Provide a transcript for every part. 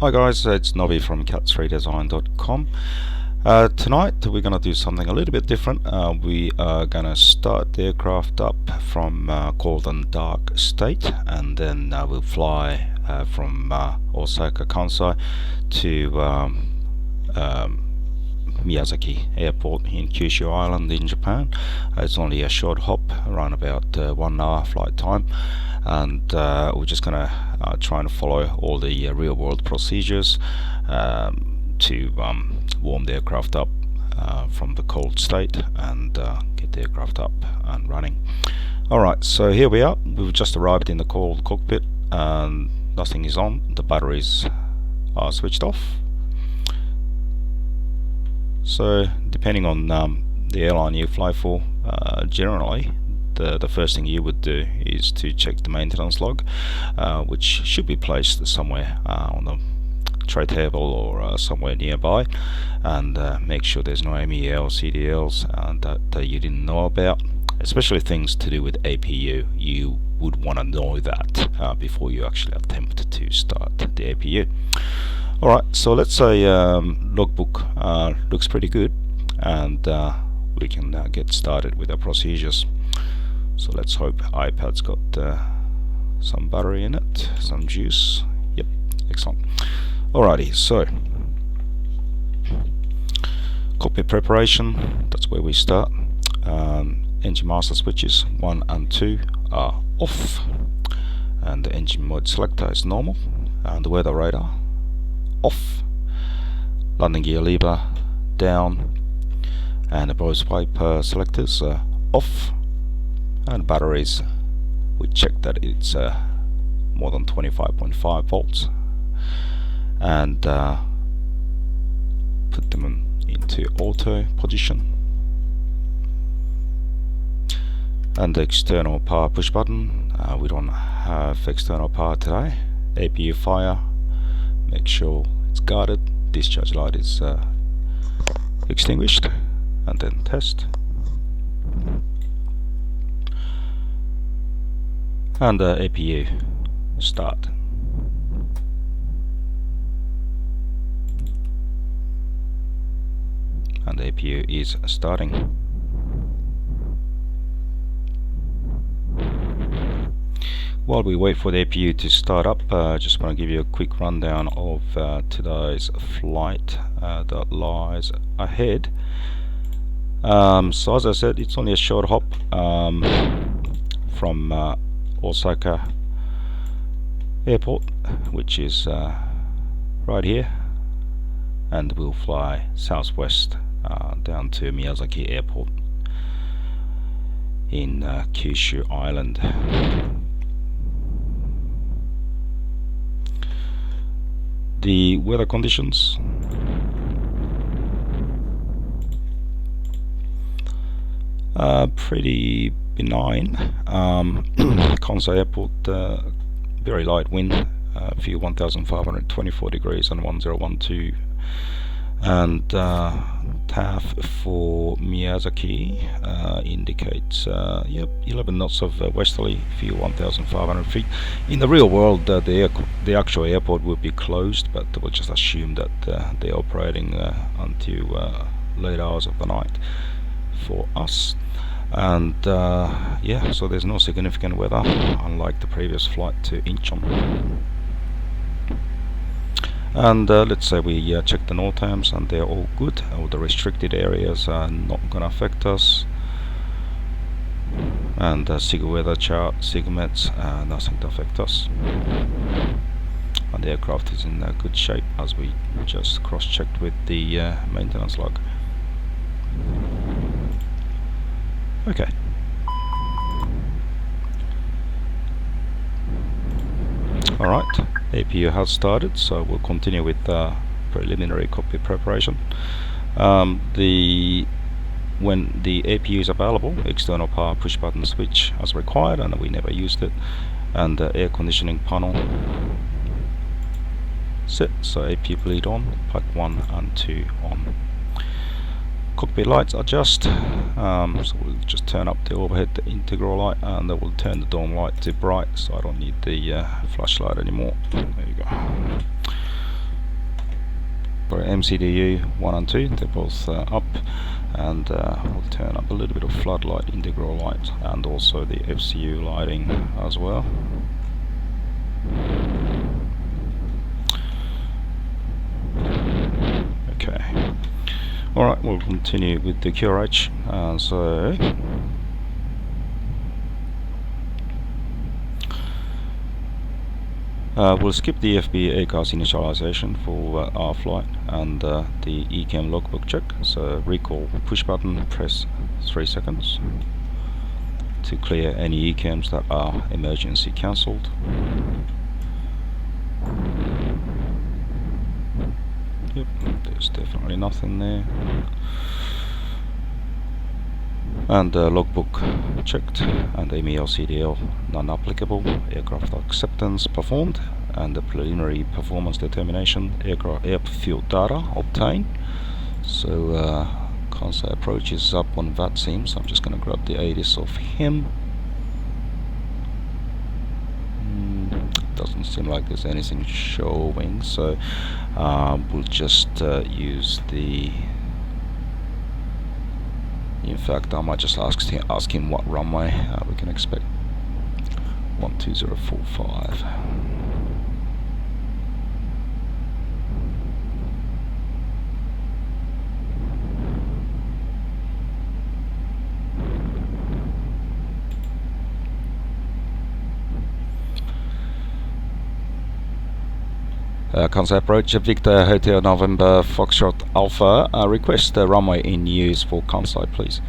Hi guys, it's Nobby from Cat3Design.com. Tonight we're going to do something a little bit different. We are going to start the aircraft up from cold and dark state, and then we'll fly from Osaka Kansai to Miyazaki Airport in Kyushu Island in Japan. It's only a short hop, around about 1 hour flight time, and we're just going to try and follow all the real-world procedures to warm the aircraft up from the cold state and get the aircraft up and running. Alright, so here we are. We've just arrived in the cold cockpit and nothing is on. The batteries are switched off. So depending on the airline you fly for, generally the first thing you would do is to check the maintenance log, which should be placed somewhere on the tray table or somewhere nearby, and make sure there's no MEL, CDLs that you didn't know about, especially things to do with APU. You would want to know that before you actually attempt to start the APU. Alright, so let's say logbook looks pretty good, and we can get started with our procedures. So let's hope iPad's got some battery in it, some juice. Yep, excellent. Alrighty, so cockpit preparation, that's where we start. Engine master switches 1 and 2 are off, and the engine mode selector is normal, and the weather radar off, landing gear lever down, and the Bose pipe selectors off, and batteries, we check that it's more than 25.5 volts, and put them into auto position, and the external power push button, we don't have external power today. APU fire, make sure it's guarded, discharge light is extinguished, and then test. And the APU start. And the APU is starting. While we wait for the APU to start up, I just want to give you a quick rundown of today's flight that lies ahead. So as I said, it's only a short hop from Osaka Airport, which is right here, and we'll fly southwest down to Miyazaki Airport in Kyushu Island. The weather conditions, pretty benign. Kansai Airport, very light wind, view 1524 degrees and 1012, and TAF for Miyazaki indicates 11 knots of westerly, view 1500 feet. In the real world, the actual airport will be closed, but we'll just assume that they're operating until late hours of the night for us. And so there's no significant weather, unlike the previous flight to Incheon. And let's say we check the NOTAMs and they're all good. All the restricted areas are not going to affect us. And SIG weather chart, SIGMETs, nothing to affect us. And the aircraft is in good shape, as we just cross-checked with the maintenance log. Okay. Alright, APU has started, so we'll continue with preliminary cockpit preparation. When the APU is available, external power push button switch as required, and we never used it, and the air conditioning panel set, so APU bleed on, plug 1 and 2 on. Cockpit lights adjust, so we'll just turn up the overhead integral light, and then we'll turn the dome light to bright, so I don't need the flashlight anymore. There you go. same CDU 1 and 2, they're both up, and we'll turn up a little bit of floodlight, integral light, and also the FCU lighting as well. Okay, alright, we'll continue with the QRH. We'll skip the FB ACAS initialization for our flight and the ECAM logbook check. So recall push button, press 3 seconds to clear any ECAMs that are emergency cancelled. Yep, there's definitely nothing there. And logbook checked, and MEL CDL non-applicable, aircraft acceptance performed, and the preliminary performance determination, airfield data obtained. So Kansai approach is up on VATSIM, so I'm just going to grab the ATIS of him. Doesn't seem like there's anything showing, so we'll just use the... In fact, I might just ask him what runway we can expect. 12045. Kansai approach, Victor Hotel November Foxtrot Alpha. Request the runway in use for Kansai, please.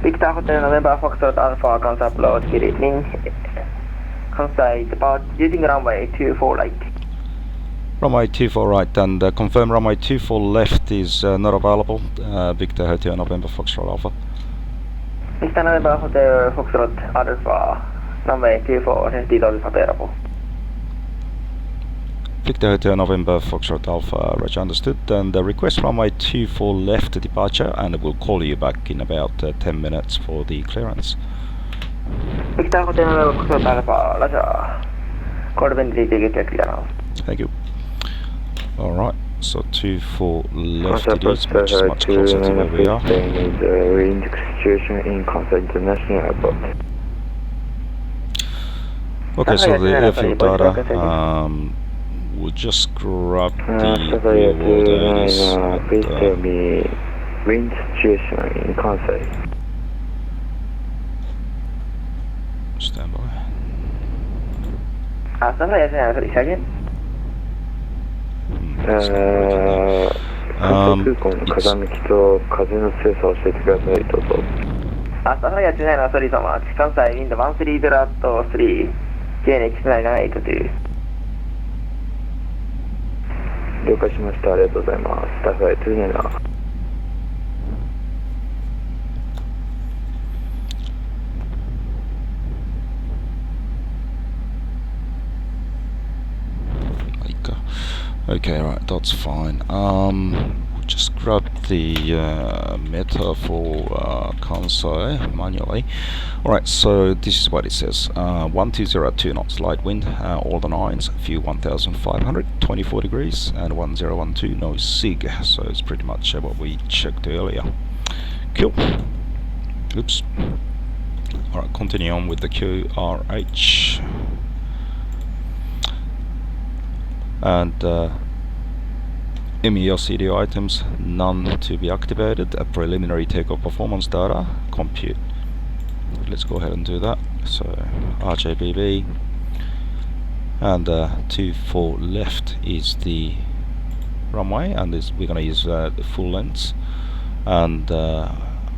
Victor Hotel November Foxtrot Alpha, Kansai approach, good evening. Kansai depart using runway 24 right. Runway 24 right, and confirm runway 24 left is not available. Victor Hotel November Foxtrot Alpha. Victor November Hotel Foxtrot Alpha, runway 24 left is available. Victor Hotel November Foxtrot Alpha, Roger, understood. And request runway 24 left departure, and we'll call you back in about 10 minutes for the clearance. Victor Hotel November Foxtrot Alpha, Roger. Call when ready to get clearance. Thank you. Alright, so 24 left it is, which is much closer to where we are. Wind situation in Kansai International Airport. Okay, so the airfield data, we'll just grab the real world ATIS. Please tell me wind situation in Kansai. Stand by. Sorry, second. 関東空港の風向きと風の強さを教えてください、どうぞ。朝早くないのソリ様、関西ウィンド130アット3、KNX982。了解しました、ありがとうございます。タファイトゥネナ。Okay, right, that's fine. We'll just grab the meta for Kansai manually. Alright, so this is what it says. 1202 knots, light wind, all the nines, view 1500, 24 degrees, and 1012, no SIG. So it's pretty much what we checked earlier. Cool. Oops. Alright, continue on with the QRH. And MEL CD items, none to be activated. A preliminary takeoff performance data, compute. Let's go ahead and do that. So RJBB, and 24 left is the runway, and we're going to use the full lengths. And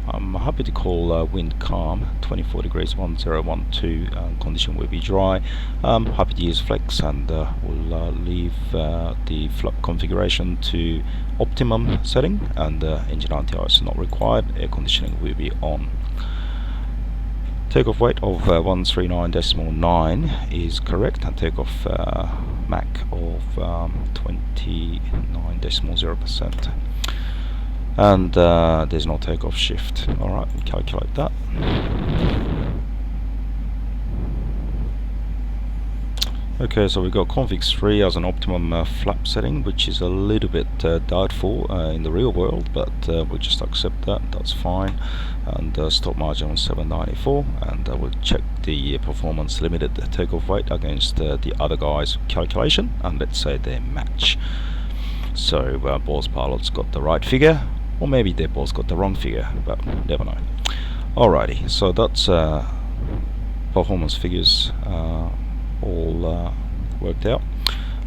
I'm happy to call wind calm, 24 degrees 1012, condition will be dry. Happy to use flex, and we'll leave the flap configuration to optimum setting, and engine anti-ice is not required, air conditioning will be on. Takeoff weight of 139.9 is correct, and takeoff Mach of 29.0%. And there's no takeoff shift. Alright, we'll calculate that. Okay, so we've got config 3 as an optimum flap setting, which is a little bit doubtful in the real world, but we'll just accept that, that's fine. And stop margin on 794, and we'll check the performance limited takeoff weight against the other guy's calculation, and let's say they match. So both pilots got the right figure, or maybe they both got the wrong figure, but never know. Alrighty, so that's performance figures all worked out,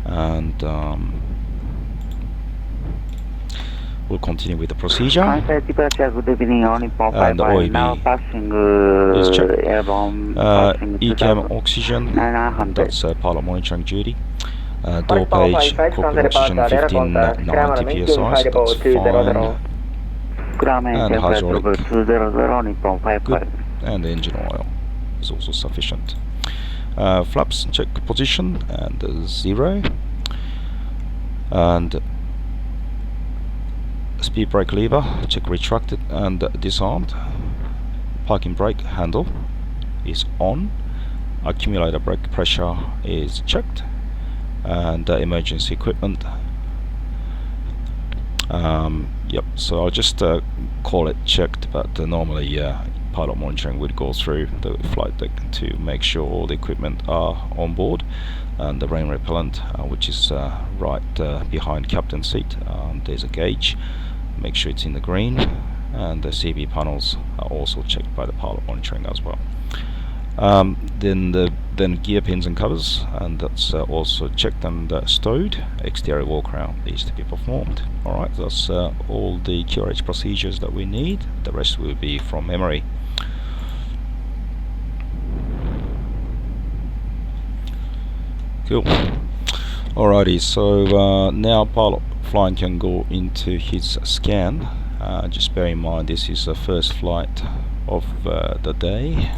and we'll continue with the procedure. And the OEB now passing is checked. passing ECAM oxygen, 900. that's pilot monitoring duty. Door page, cockpit oxygen 1590 psi, that's fine. And hydraulic, good, and engine oil is also sufficient. Flaps, check position, and 0. And speed brake lever, check retracted and disarmed. Parking brake handle is on. Accumulator brake pressure is checked. And emergency equipment. Yep, so I'll just call it checked, but normally pilot monitoring would go through the flight deck to make sure all the equipment are on board, and the rain repellent, which is right behind captain's seat, there's a gauge, make sure it's in the green, and the CB panels are also checked by the pilot monitoring as well. Then gear pins and covers, and that's also checked and stowed. Exterior walk around needs to be performed. Alright, that's all the QRH procedures that we need. The rest will be from memory. Cool. Alrighty, so now pilot flying can go into his scan. Just bear in mind this is the first flight of the day.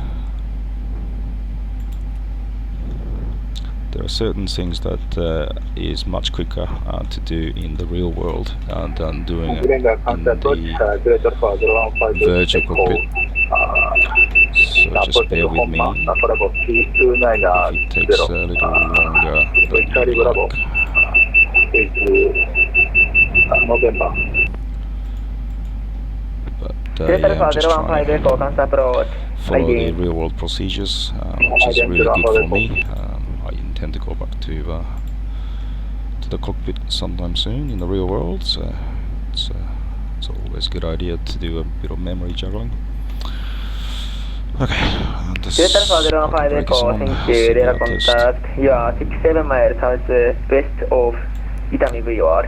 There are certain things that is much quicker to do in the real world than doing it in the virtual cockpit. So just bear with me if it takes a little longer than you'd like. But yeah, I'm just trying to follow the real world procedures, which is really good for me. I intend to go back to the cockpit sometime soon in the real world, so it's always a good idea to do a bit of memory juggling. Okay, and this brake is on, CBR test. Yeah, 67 miles south west of Itami VR.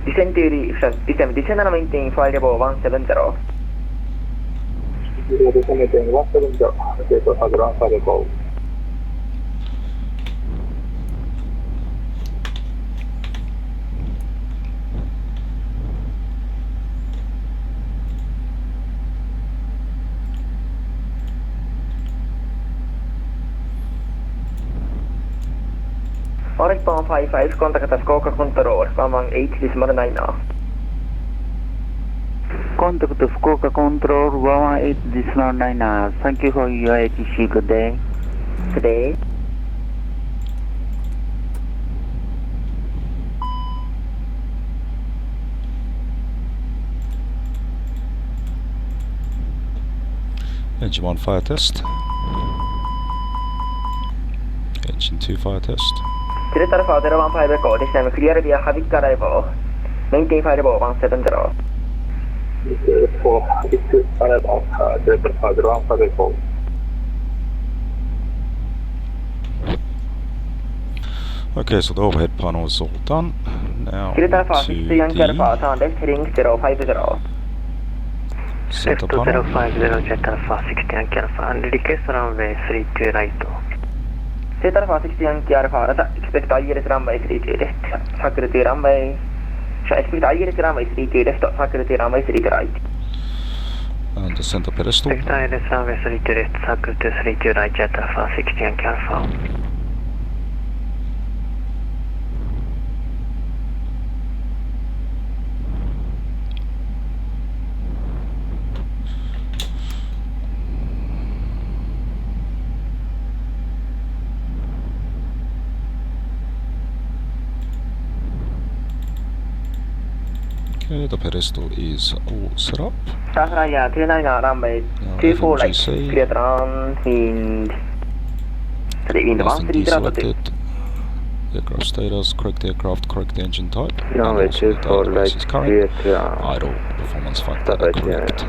Descend to descend and maintain flight level 170. Alright, 55, contact Fukuoka control, 118.9. Contact Fukuoka control 118.9. Thank you for your ATC. Good day. Good day. Engine 1 fire test. Engine 2 fire test. Director for 015 Echo, this time clear via Havik arrival. Maintain flight level 170. For Havik arrival, Director for 015 Echo. Okay, so the overhead panel is all done. Now Director for to 60 Yankee Alpha, turn left heading 050. center panel. 050 Jet Alpha 60 Yankee Alpha and request runway 32 right. Director for 60 Yankee Alpha, expect ILS runway 32 left, circle to runway. Expect ILS runway 32 left, circle to runway 32 right. And the center pedestal. Expect ILS runway 32 left, circle to 32 right, Jet Alpha 60 Yankee Alpha. Okay, the pedestal is all set up. Flyer 29 runway Now 24 right, FMGC, clear to run, wind, sorry, wind licensing 13 selected, aircraft status, correct aircraft, correct engine type, and Runway also the 24 device right, is clear current, to run. idle performance factor Start correct.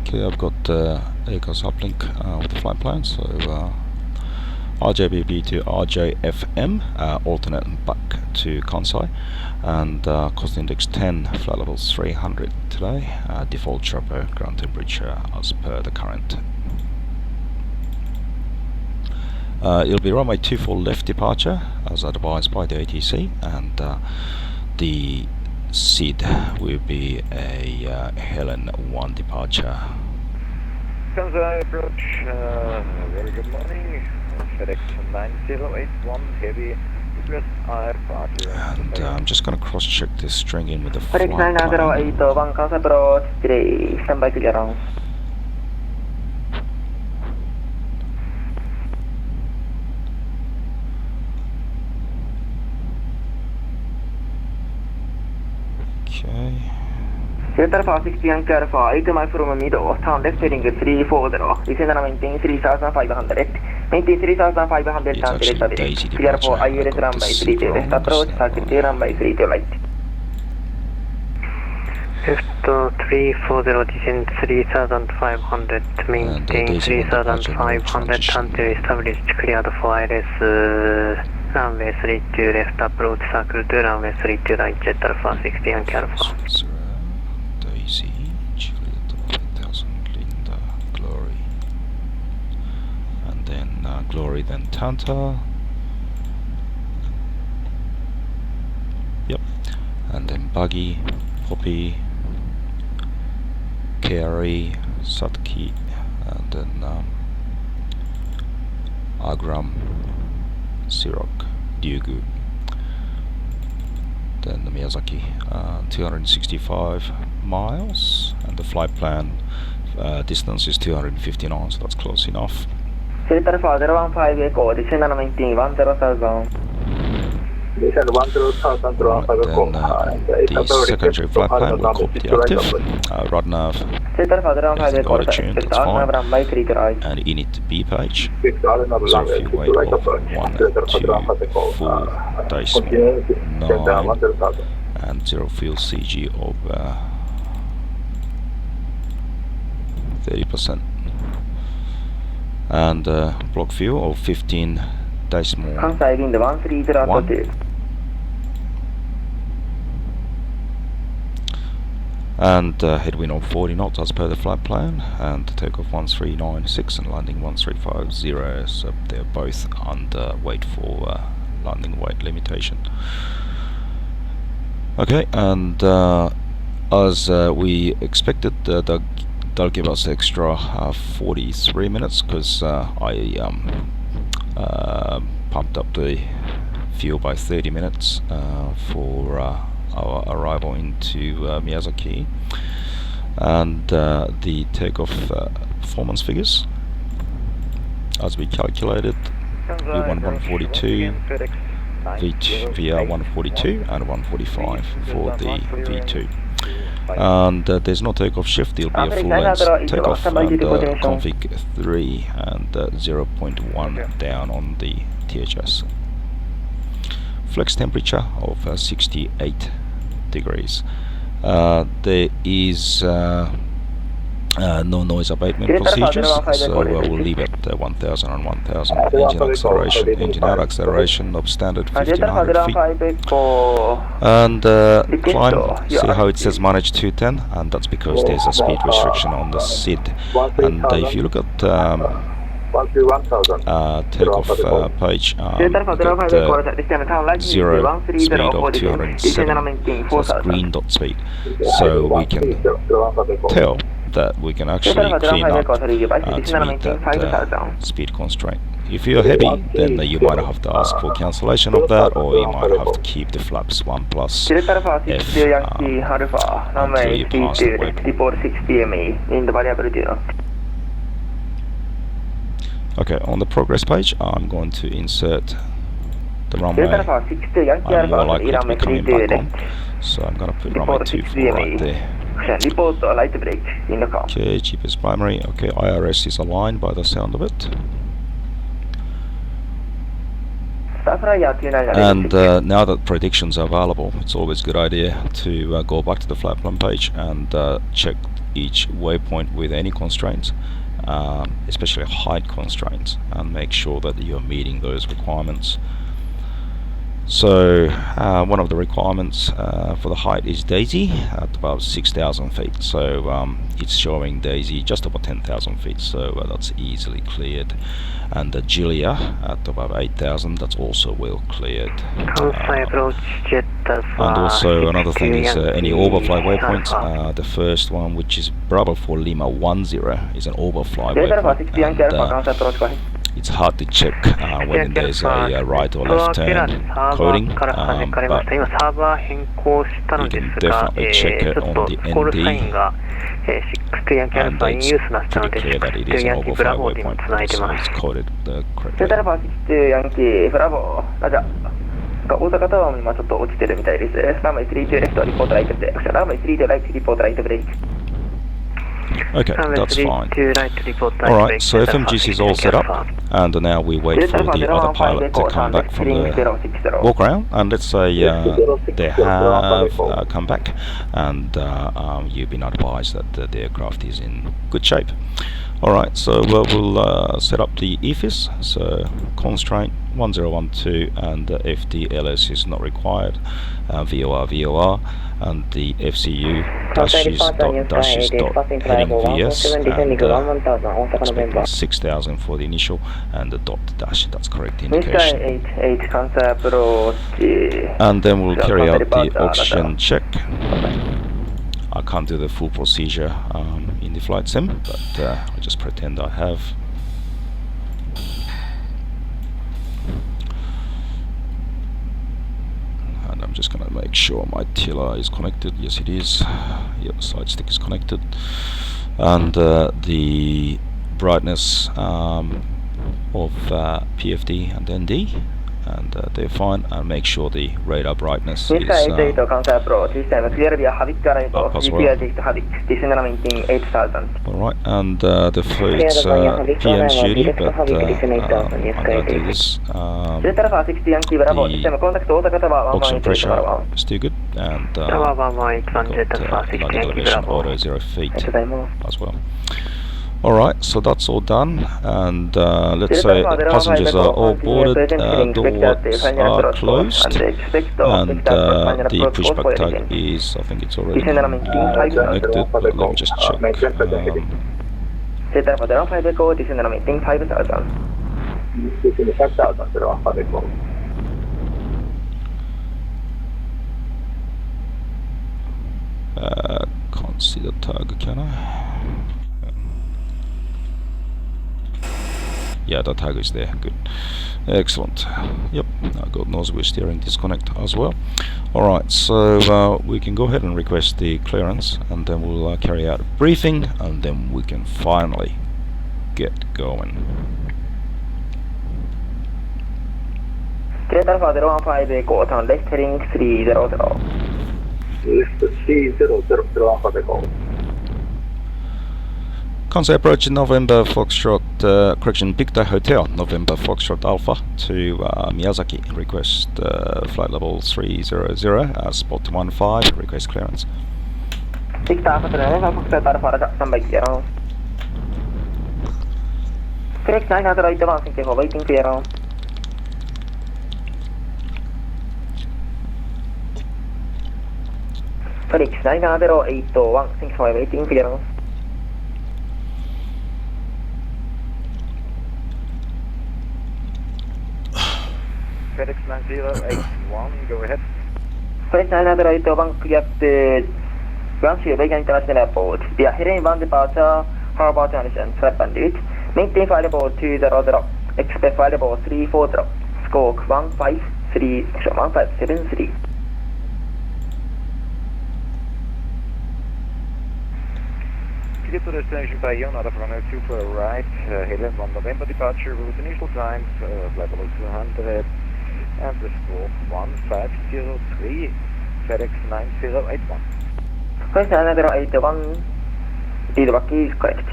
Okay, I've got ACOS uplink with the flight plan, so RJBB to RJFM, alternate back to Kansai, and cost index 10, flight levels 300 today, default chopper, ground temperature as per the current. It'll be runway 24 left departure as advised by the ATC, and the SID will be a Helen 1 departure. Kansai approach, very good morning. FedEx 9081 heavy request departure. And I'm just going to cross check this string in with the FedEx flight plan. 9081 Kansai approach, delay, standby clearance. Okay. Delta Alpha 60 Yankee Alpha, 8 miles from middle, turn left heading 340, descend and maintain 3500, maintain 3500, It's turn actually delta Daisy delay, clear for departure. I ILS got runway this 32 left wrong, approach, so, circuit runway 32 right. Left 340, descend 3500, maintain 3500 until established, cleared for ILS runway 32 left approach, circle to runway 32 right, Jet Alpha 60 Yankee Alpha. Daisy, Juliet 1000, Linda, Glory, and then Glory, then Tanta. Yep, and then Buggy, Poppy, Carey, Satki, and then Agram, Sirok, Ryugu, then the Miyazaki, 265 miles, and the flight plan distance is 259, so that's close enough. Delta Alpha 015 Echo, descend and maintain 10,000. Descend 10,000 to Right, then the secondary flight plan will copy active, RODNAV, Delta Alpha 015 Echo, auto-tune, that's fine, runway 32 right. and init B page, zero fuel weight of 124 decimal 9, and zero fuel CG of 30%, and block fuel of 15 decimal Kansai wind 130 and headwind of 40 knots as per the flight plan, and takeoff 1396 and landing 1350, so they're both under weight for landing weight limitation. Okay, and as we expected, they'll give us extra 43 minutes because I pumped up the fuel by 30 minutes for our arrival into Miyazaki, and the takeoff performance figures as we calculated, V1 142, VR 142 and 145 for the V2, and there's no takeoff shift. It'll be a full length takeoff and config 3 and 0.1 down on the THS. Flex temperature of 68 degrees. There is no noise abatement procedures, so we'll leave it 1000 and 1000. Engine acceleration, engine out acceleration of standard 1500 feet. And climb, see how it says manage 210, and that's because there's a speed restriction on the SID. And if you look at takeoff page, you get 0 speed of 207, so that's green dot speed, so we can tell that we can actually clean up to meet that speed constraint. If you're heavy, then you might have to ask for cancellation of that, or you might have to keep the flaps 1 plus F until you pass the waypoint. Okay, on the progress page, I'm going to insert the runway. I'm more likely to be coming back on, so I'm going to put runway 24 right there. Report light brake in the car. Okay, GPS primary. Okay, IRS is aligned by the sound of it. And now that predictions are available, it's always a good idea to go back to the flight plan page and check each waypoint with any constraints, especially height constraints, and make sure that you're meeting those requirements. So one of the requirements for the height is Daisy at about 6,000 feet. So it's showing Daisy just about 10,000 feet. So that's easily cleared. And the Julia at about 8,000. That's also well cleared. And also another thing is any overfly waypoints. The first one, which is Bravo for Lima 10, is an overfly waypoint. And, it's hard to check when there's a right or left turn coding, but you can definitely check it on the ND, and it's pretty clear that it is an overfly waypoint, so it's coded correctly. 大阪タワーも今ちょっと落ちてるみたいです。ランウェイ32レフトリポートライトブレーキ。ランウェイ32ライトリポートライトブレーキ。 Okay, that's fine. Alright, so FMGC is all set up, and now we wait for the other pilot to come back from the walk around, and let's say they have come back, and you've been advised that the aircraft is in good shape. Alright, so we'll set up the EFIS, so constraint 1012, and FDLS is not required, VOR, and the FCU dashes heading VS, and expecting 6,000 for the initial, and the dot dash, that's correct indication. And then we'll carry out the oxygen check. I can't do the full procedure in the flight sim, but I'll just pretend I have. And I'm just gonna make sure my tiller is connected. Yes, it is. Yep, side stick is connected. And the brightness of PFD and ND, and they're fine, and make sure the radar brightness is up as well. Alright, and the fluid's PM duty, but I'm going to do this. The oxygen pressure is still good, and got landing elevation auto 0 feet as well. Alright, so that's all done, and let's say passengers are all boarded, doors are closed, and the pushback tag is, I think it's already connected, but let me just check. Can't see the tag, can I? Yeah, the tag is there. Good. Excellent. Yep, I got nosewheel steering disconnect as well. Alright, so we can go ahead and request the clearance, and then we'll carry out a briefing, and then we can finally get going. Delta Alpha 015 Echo, turn left heading 300. Left 300, Alpha Echo. Kansai approaching November Foxtrot, correction, Victor Hotel, November Foxtrot Alpha to Miyazaki, request flight level 300, spot 15, request clearance. Victor Alpha to November Foxtrot Alpha, standby clear. Felix 981, thank you for waiting clear. Felix 981, thank you for waiting clear. FedEx 9081, go ahead. FedEx 9081, clear the Guangzhou Beijing International Airport. Via heading 1 departure, harbor transition, flight bandit. Maintain flight level 200, expect flight level 340, squawk 1573. clear to destination Bayonne, out of runway 24 right, heading 1 November departure, route initial signs, flight level 200, and the score 1503, FedEx 9081. First another 81, feedback is correct.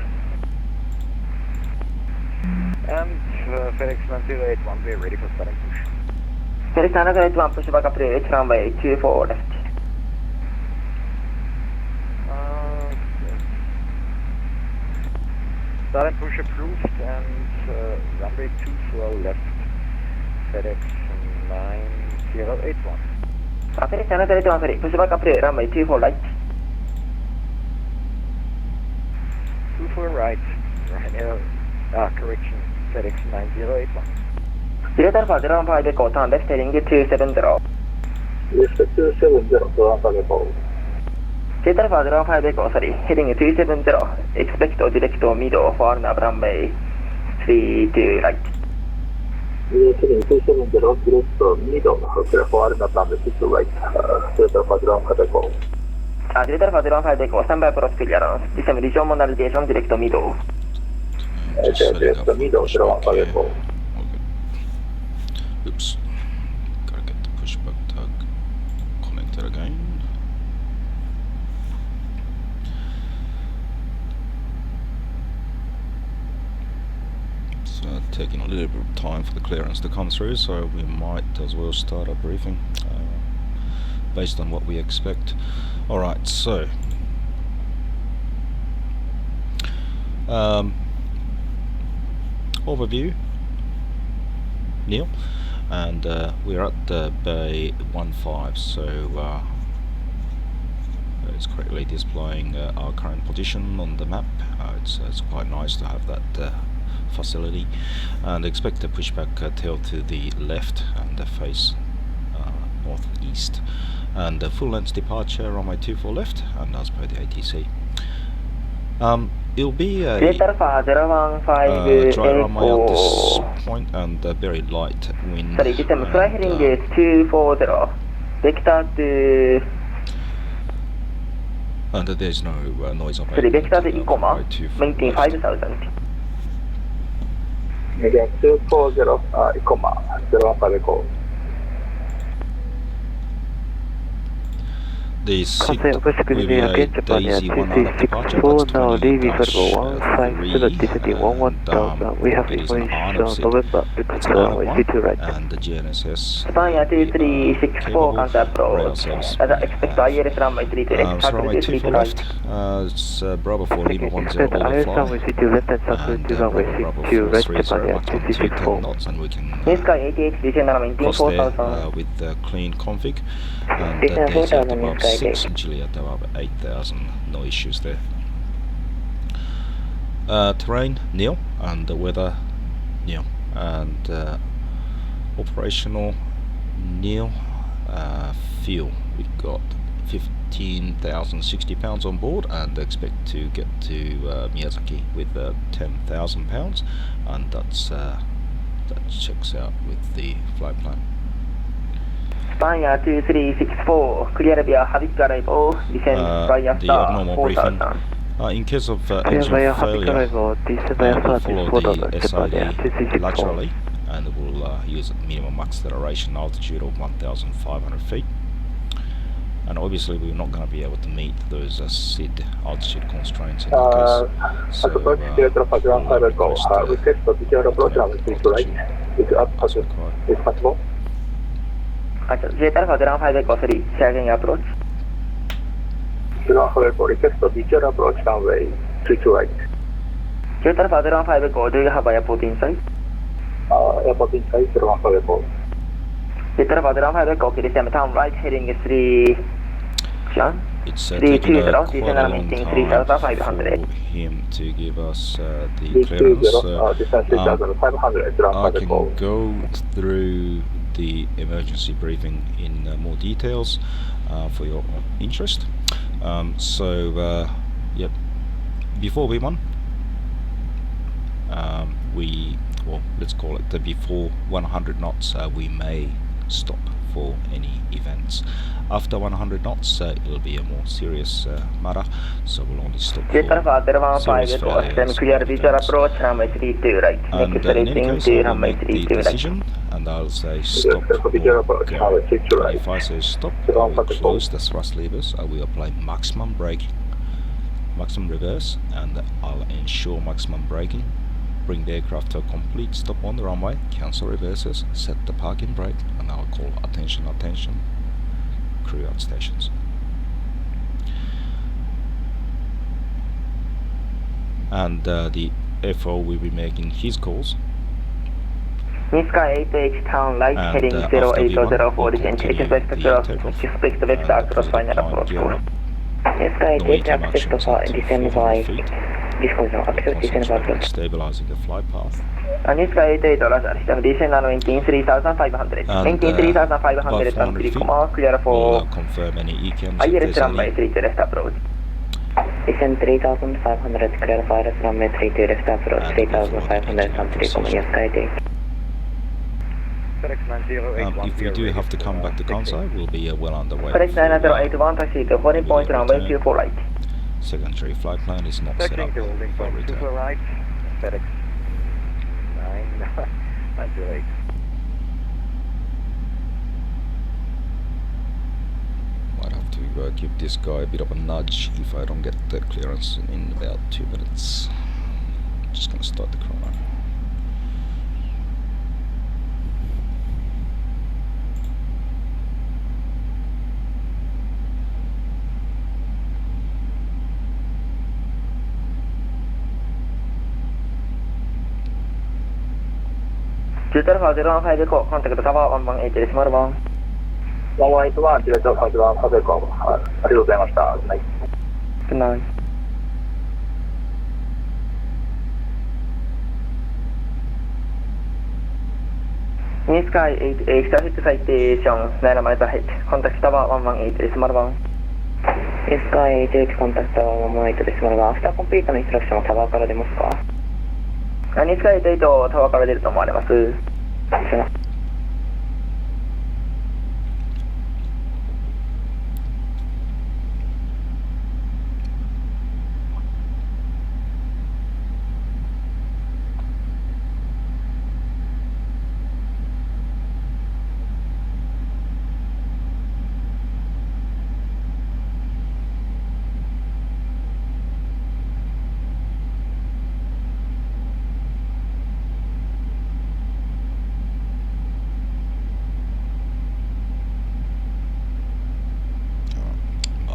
And FedEx 9081, we're ready for starting push. FedEx another 81, pushback approach, runway 24 left. Starting push approved and runway 24 left, FedEx 9081. FedEx another 81, sorry, pushback approach, runway 24 right. 24 right, correction, FedEx 9081. 0-5 echo, turn left heading 270. Left 270, Toronto Depot. 0-5 echo, sorry, heading 270, expect or direct or middle for nav runway 32 right. Heading 270, direct or middle, for nav runway 32 right, 0-5 Depot. 0-5 echo, standby approach clearance, descend region navigation, direct or middle. Direct or middle, 0-5 Depot. Oops. Gotta get the pushback tug connected again. It's taking a little bit of time for the clearance to come through, so we might as well start our briefing based on what we expect. Alright, so overview, Neil, and we're at Bay 15, so it's correctly displaying our current position on the map. It's quite nice to have that facility, and expect to push back tail to the left and face northeast, and full length departure runway 24 left, and as per the ATC. It'll be a dry runway at this point and very light wind. Sorry, system fly heading 240, vector to... And there's no noise on Sorry, vector to Ikoma, maintain 5000. Again, 240, Ikoma, 0-5 Echo. The seat will be a Daisy 1 out of departure, that's 20-3, and we have it is an information seat. November, It's an runway right. and the GNSS Spania 2364 comes for approach. ourselves. Expect IRS runway 32 left, So runway 24 left, it's Bravo 4 Lima 10 overfly, and Bravo 430 maximum 210 knots, and we can Sky 88 vision maintain cross 4000. there with the clean config, and Daisy at above 6 and Chile at above 8000, no issues there. Terrain, Neil, and the weather, Neil, and operational, Neil. Fuel, we got 15,060 pounds on board, and expect to get to Miyazaki with 10,000 pounds, and that checks out with the flight plan. Spania 2364, clear via Habit arrival, descend via the abnormal briefing. 4000. In case of engine failure, we'll follow the SID laterally, and we'll use a minimum acceleration altitude of 1,500 feet. And obviously we're not going to be able to meet those SID altitude constraints in that case. So we'll request J-5 echo 3, shagging approach. Request for beacher approach runway 32 right. J-5 echo, do you have airport inside? Airport inside, 0-1 Echo. J-5 echo, okay, descend turn right heading 3... John? It's taking quite a long time 3500. for him to give us the clearance. I can go through the emergency briefing in more details for your interest. Yep, before V1, let's call it before 100 knots, we may stop for any events. After 100 knots, it'll be a more serious matter, so we'll only stop for serious failures clear of visual events. approach, runway 32 right. And Next in any rating case, to I will runway make the 32 right. decision, and I'll say stop or go. And if I say stop, I will close the thrust levers, I will apply maximum brake, maximum reverse, and I'll ensure maximum braking. Bring the aircraft to a complete stop on the runway, cancel reverses, set the parking brake, and I'll call attention, attention, crew out stations. And the FO will be making his calls. Niska 8H town light And heading after V1, 0804 we'll descent, continue expect the the takeoff expect the and vector across positive final climb approach gear course. up. Niska The 8H waiting access actions to until descend 400 by feet. disconnection We'll access descend by concentrate on stabilizing the flight path. Niska 8H roger, system descend and maintain 3500. And Maintain 3500 above and 400 3 feet, comma clear we'll for confirm any ECAMs if ILS there's runway any. 32 left approach. Descend 3500 clear for ILS runway 32 left approach, And 3500 and 3 comma Niska 8H. If we do have to come back to Kansai, we'll be well underway. Correct 9081 taxi to holding point runway 24 right. Secondary flight plan is not set up for return. right, FedEx 908. Might have to give this guy a bit of a nudge if I don't get the clearance in about 2 minutes. Just gonna start the chrono. Tutor 015 Echo, contact Tower 118 decimal 1. 181、ディレクター1カテコム。ありがとうございました。はい。 Good night. Sky 8 traffic citation 9 miles ahead. Contact Tower 118 decimal 1. Sky 8 contact Tower 118 decimal 1. After complete のインストラクションはタワーから出ますか？Sky 8タワーから出ると思われます。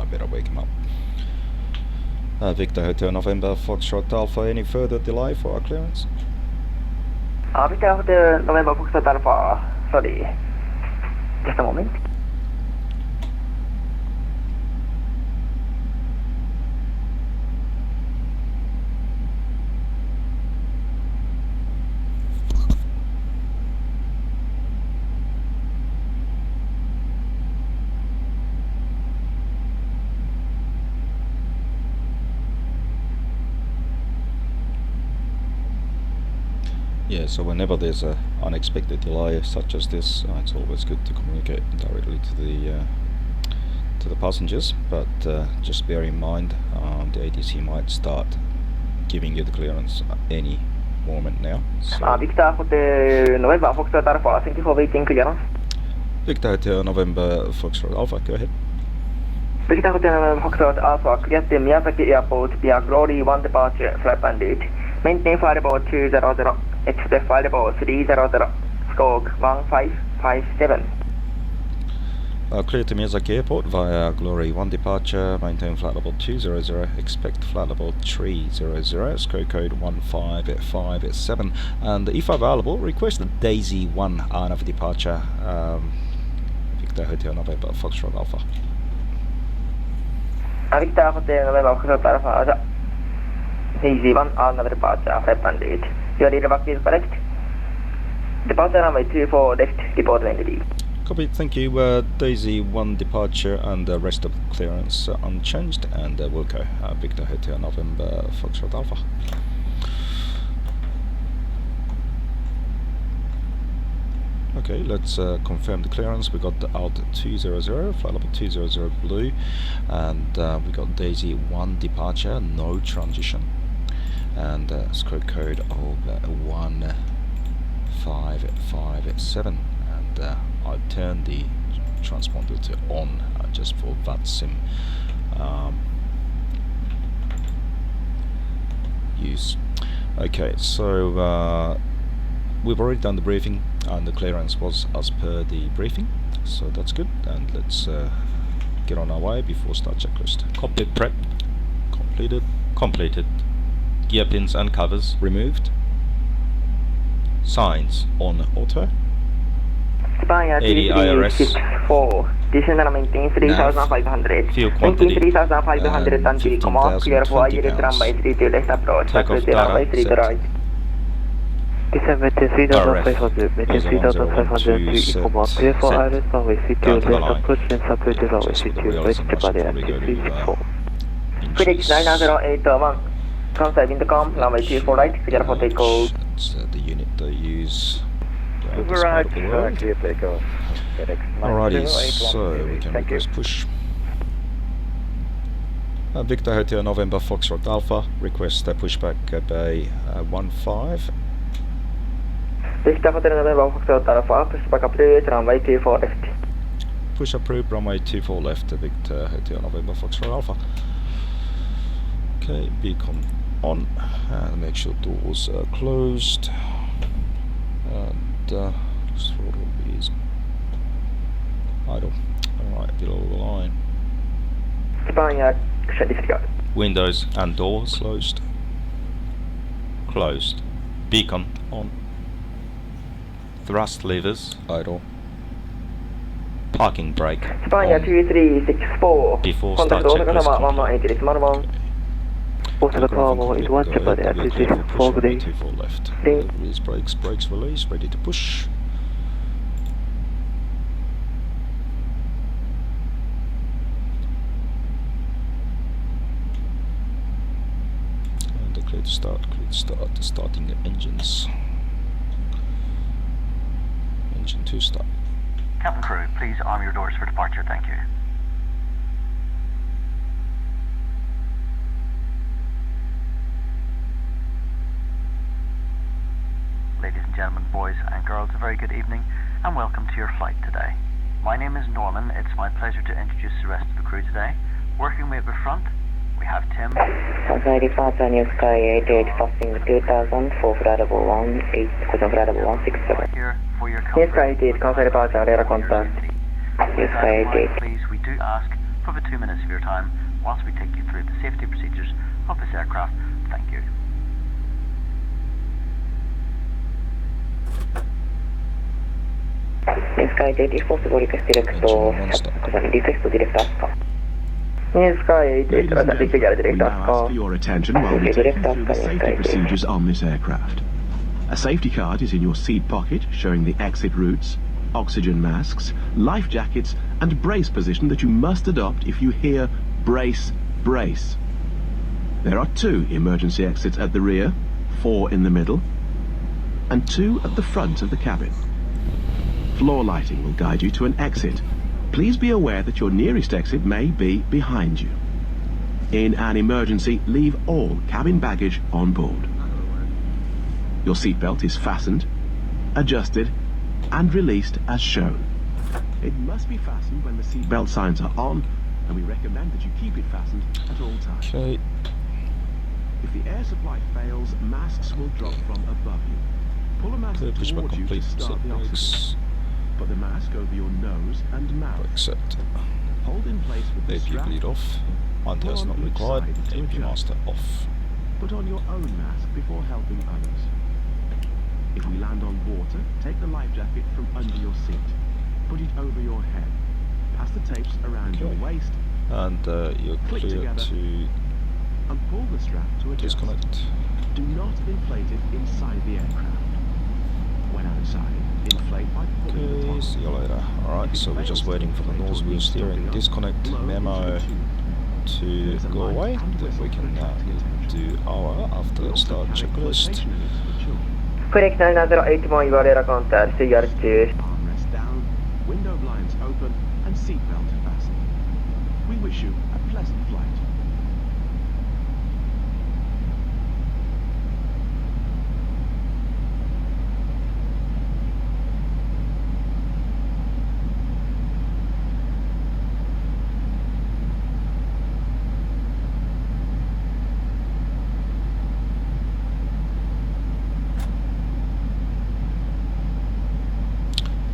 Better wake him up. Victor Hotel November Foxtrot Alpha, any further delay for our clearance? Victor Hotel November Foxtrot Alpha, sorry. Just a moment. Yeah, so whenever there's an unexpected delay such as this, it's always good to communicate directly to the passengers. But just bear in mind, the ATC might start giving you the clearance any moment now. So Victor Hotel November Foxtrot Alpha, thank you for waiting clearance. Victor Hotel November Foxtrot Alpha, go ahead. Victor Hotel November Foxtrot Alpha, clear to Miyazaki Airport via Glory 1 departure, flight bandit. Maintain flight level 200. Expect flight level 300, stroke 1557. Clear to Miyazaki Airport via Glory 1 departure, maintain flight level 200, expect flight level 300, stroke code 1557. And if available, request the Daisy 1 RNAV departure, Victor Hotel November Foxtrot Alpha. Victor Hotel November Foxtrot Alpha, Daisy 1 RNAV departure, flight bandit. Your readback is correct. Departure runway 24 left, report when ready. Copy, thank you. Daisy 1 departure and the rest of clearance unchanged, and we'll go. Victor Hotel November Foxtrot Alpha. Okay, let's confirm the clearance. We got the Alt 200, flight level 200 blue, and we got Daisy 1 departure, no transition, and scope code of 1557, and I turned the transponder to on just for VATSIM use. Okay, so we've already done the briefing and the clearance was as per the briefing, so that's good. And let's get on our way before start checklist. Cockpit prep Completed. completed. Gear pins and covers Removed. signs On auto. Spire 80 IRS. 364. Descend maintain 3500. Fuel Maintain quantity 3500 until comma. Clear for ILS runway 32 left approach. Takeoff Taxi runway data 3 set. right. Descend maintain 3500, maintain 3500 to comma. Clear for Set. ILS runway 32 Down to the left line. approach and separate runway Just for the 32 realism, right I should Japan probably go to, 364. Felix 981. Contact intercom, runway 24 right. Clear for takeoff. That's the unit they use around this Right, part of the world. clear takeoff. FedEx Alrighty, 9081 so we can Thank you. request push. Victor Hotel November Foxtrot Alpha, request pushback Bay 15. Victor Hotel November Foxtrot Alpha, pushback approved, runway 24 left. Push approved, runway 24 left, Victor Hotel November Foxtrot Alpha. Okay, beacon on, and make sure doors are closed, and throttle is idle. Alright, below the line. Spire, disregard. windows and doors Closed. closed. Beacon On. thrust levers, Idle. parking brake Spire on 2364. before Contact start Osaka checklist Sama complete. 118 Marmon. Osaka Tower 181 Japan Go ahead, be 2 careful, push 4 runway grade. 24 left. Ding. Release brakes, brakes release, ready to push. And clear to start, starting the engines. Engine 2 start. Captain crew, please arm your doors for departure, thank you. Ladies and gentlemen, boys and girls, a very good evening and welcome to your flight today. My name is Norman. It's my pleasure to introduce the rest of the crew today. Working with the front, we have Tim. Outside departure New Sky 88, passing 2000 for flight level 18, flight level 167. Here for your New comfort. Sky 88, contact departure, radar contact. New Sky 88. Please, we do ask for the 2 minutes of your time whilst we take you through the safety procedures of this aircraft. Thank you. New Sky 88, if possible, request direct to defect to direct ASCA. New Sky 88, Ladies and disregard gentlemen, we direct now ask for ASCA. your attention while we take you through the safety procedures on this aircraft. A safety card is in your seat pocket showing the exit routes, oxygen masks, life jackets and brace position that you must adopt if you hear brace, brace. There are 2 emergency exits at the rear, 4 in the middle, and 2 at the front of the cabin. Floor lighting will guide you to an exit. Please be aware that your nearest exit may be behind you. In an emergency, leave all cabin baggage on board. Your seatbelt is fastened, adjusted, and released as shown. It must be fastened when the seatbelt signs are on, and we recommend that you keep it fastened at all times. Okay, If the air supply fails, masks will drop from above you. Pull a mask clear pushback towards you to complete, start set the oxygen. brakes, Put the mask over your nose and mouth. brake set. Hold in place with the AP strap. bleed off, anti-ice not required, AP master off. Put on your own mask before helping others. If we land on water, take the life jacket from under your seat. Put it over your head. Pass the tapes around your Okay. waist And you're Click clear together. to and pull the strap to adjust. disconnect. Do not inflate it inside the aircraft. When outside, inflate by pulling the Okay, toggle. see you later. Alright, so we're just waiting for the nose wheel steering disconnect memo to go away. Then we can do our after start checklist. Felix 908 Mon, you are radar contact, CR2. wish you a pleasant flight.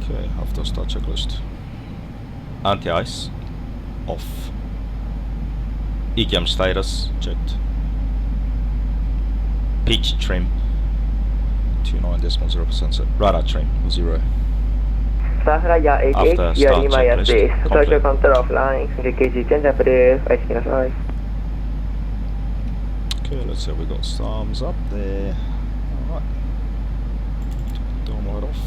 Okay, after start checklist. Anti-ice. Off. ECAM status. Checked. Pitch trim. 29.0% set. Radar trim. 0. Sahara After 88, start Yarima checklist, Airspace, complete. social control offline, engage Japanese, ice cream aside. Okay, let's say we got thumbs up there. Alright. Dome light off.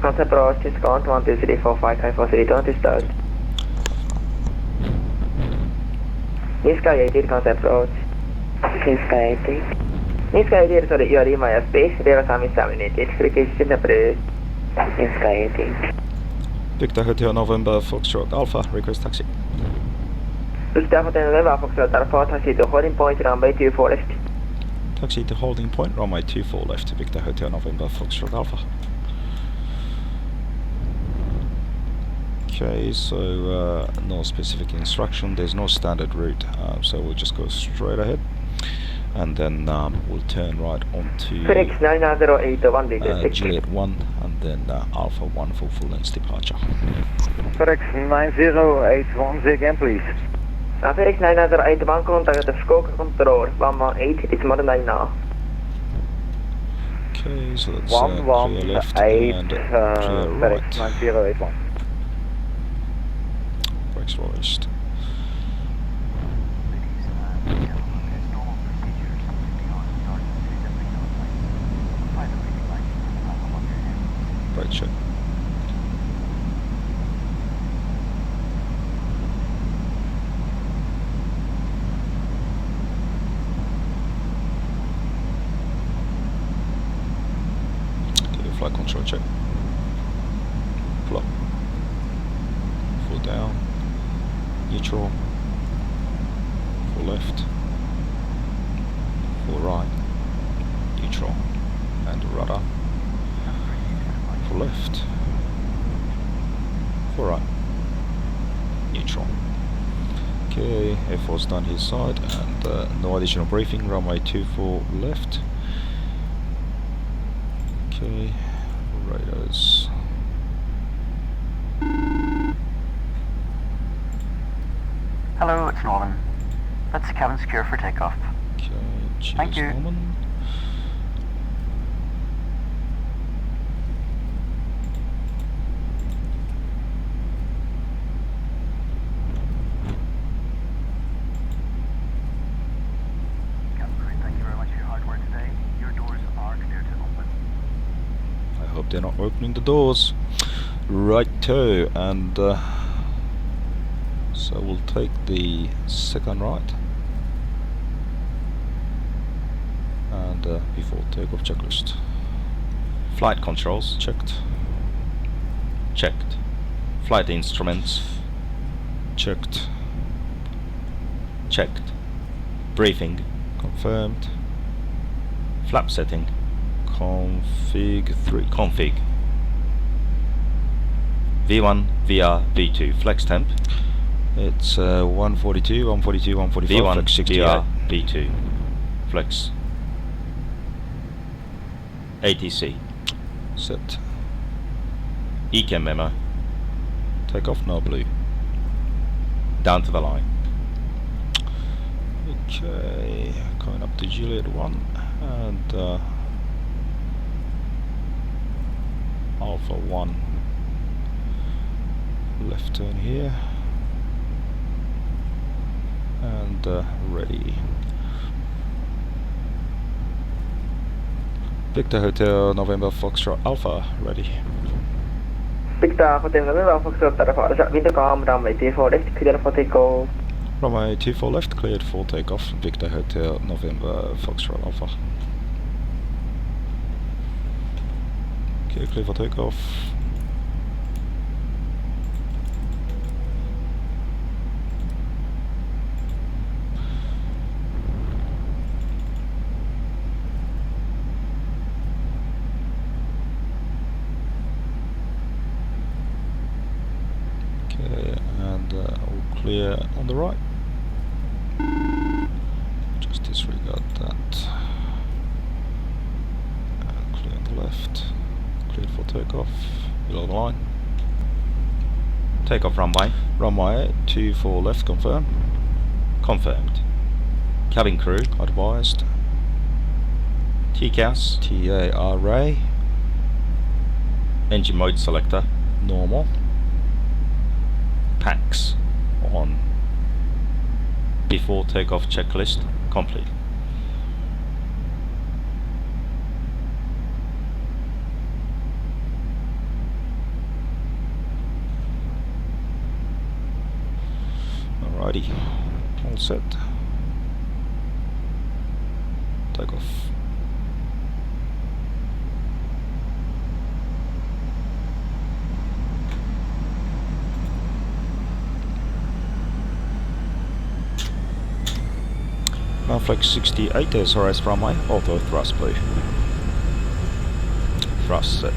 Concept approach, discount 1, 2, 3, 4, 5, 5, 4, 3, 2, to start. New Sky 88, concept approach. New Sky 88. New Sky 88, sorry, Yarima Airspace, there are some examinated, engage Japanese. New Sky 88. Victor Hotel November Foxtrot Alpha, request taxi. Victor Hotel November Foxtrot Alpha, taxi to holding point, runway 24 left. Taxi to holding point, runway 24 left, Victor Hotel November Foxtrot Alpha. Okay, so no specific instruction, there's no standard route, so we'll just go straight ahead and then we'll turn right onto Felix 9081 Juliet 1 and then Alpha 1 for full length departure. FedEx 9081, say again please. Felix 9081, contact the Fukuoka control, 118, it's more than 9 now. Okay, so that's 118, clear left and clear FedEx right. 9081. Brakes released. Brake check. Okay, flight control check. Pull up. Full down. Neutral. Full left. Full right. Neutral. And rudder. Full left. Full right. Neutral. Okay, F4's done his side and no additional briefing, runway 24 left. Okay, radars. Hello, it's Norman. That's the cabin secure for takeoff. Okay, cheers, Thank you. Norman. Cabin crew, thank you very much for your hard work today. Your doors are clear to open. I hope they're not opening the doors. Righto, and so we'll take the second right and before takeoff checklist. Flight controls. Checked. Checked. Flight instruments. Checked. Checked. Briefing. Confirmed. Flap setting. Config 3. Config. V1, VR, V2. Flex temp. It's 142, 142, 145, V1, flex 68. VR, V2. Flex. ATC. Set. ECAM memo. Takeoff, no blue. Down to the line. Okay, going up to Juliet 1 and Alpha 1. Left turn here and ready. Victor Hotel November Foxtrot Alpha ready. Victor Hotel November Foxtrot Alpha, Wintercom, runway 24 left, clear for takeoff. Runway 24 left, cleared for takeoff. Victor Hotel November Foxtrot Alpha. Okay, clear for takeoff. Clear on the right. Just disregard that. Clear on the left. Cleared for takeoff. Below the line. Takeoff runway. Runway 24 left, confirm. Confirmed. Cabin crew. Advised. TCAS. TARA. Engine mode selector. Normal. PAX. On. Before takeoff checklist complete. Alrighty. All set. Takeoff. Now flex 68 SRS runway, auto thrust please. Thrust set.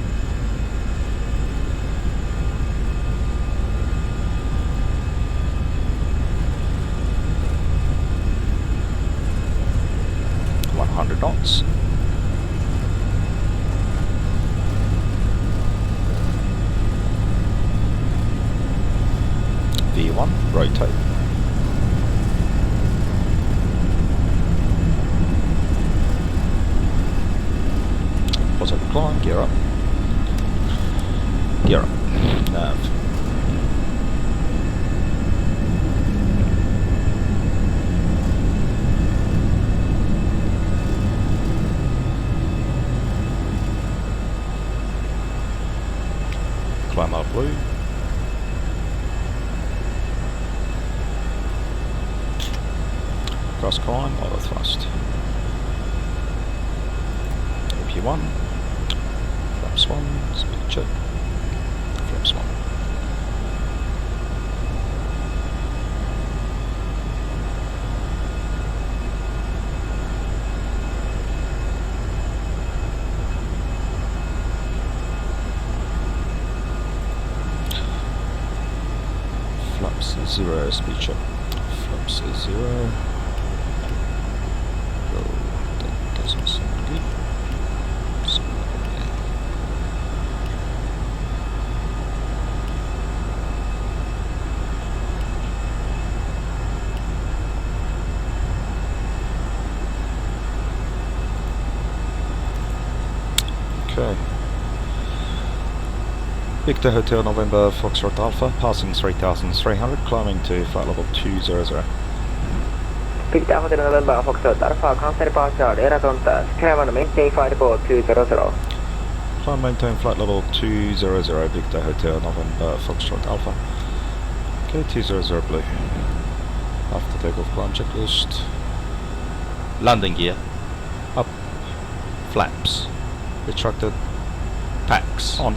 Knots. V1, rotate. Positive climb, gear up. Gear up. Nav. Climb up blue. Cross climb, auto thrust. AP1. Flaps 1, speed check. Flaps 1. Flaps 0, speed check. Flaps 0. Go. That doesn't sound good. Okay. Victor Hotel November Foxtrot Alpha, passing 3,300, climbing to flight level 200. Victor Hotel November Foxtrot Alpha, cancel departure, air contact, climb and maintain flight level 200. Climb maintain flight level 200, Victor Hotel November Foxtrot Alpha. Okay, 200 blue. After takeoff climb checklist. Landing gear. Up. Flaps. Retracted. PAX. On.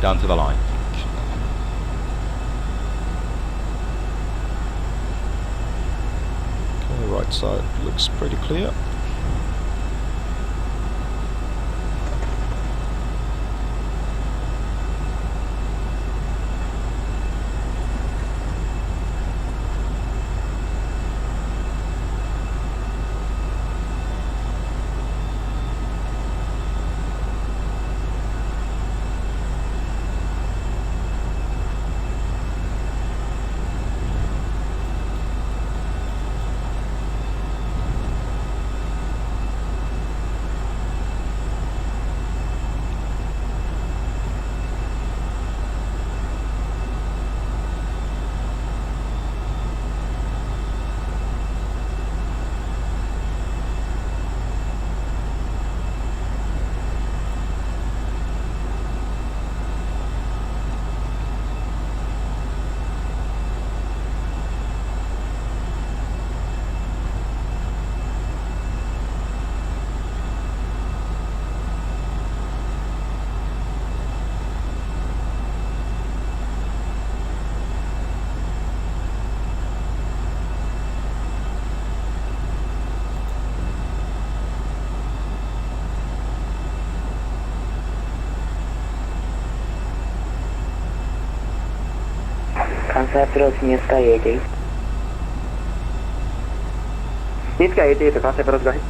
Down to the line. Okay, right side looks pretty clear. approach New Sky 88. New Sky 88 関西プロズがヒッチ。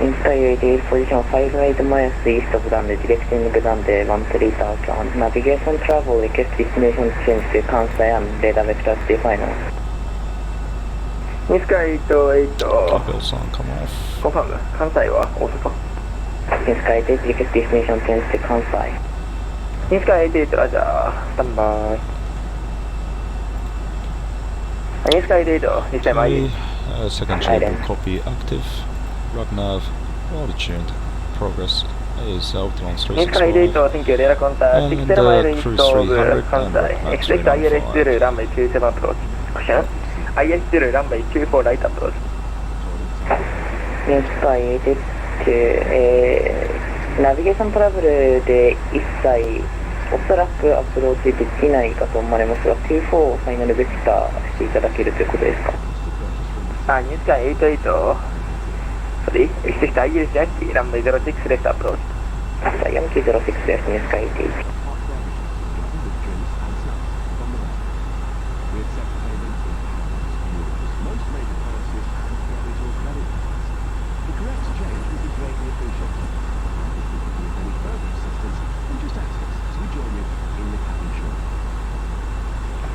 New Sky 88 position 58 miles east of runway directing runway 13 touch on navigation travel request destination change to Kansai and radar vectors definer. New Sky 88 Top sign come off. コンファーム関西は大阪。New Sky 88 request destination change to Kansai. New Sky 88ラジャースタンバイ。New Sky 88実際前に。Second channel copy active. Rug nav altitude. Progress is Optimum ニュースカイ88天気レラコンタ6テラマイルイーストオブ関西エクセクト ILS0 ランウェイ27アプローチクション IS0 ランウェイ24ライトアプローチニュースカイ88ナビゲーショントラブルで一切おそらくアプローチできないかと思われますが24をファイナルベクターしていただけるということですか。ニュースカイ88Sorry, expect ILS Yankee, runway 06 left approach. Yankee 06 left, New Sky 88.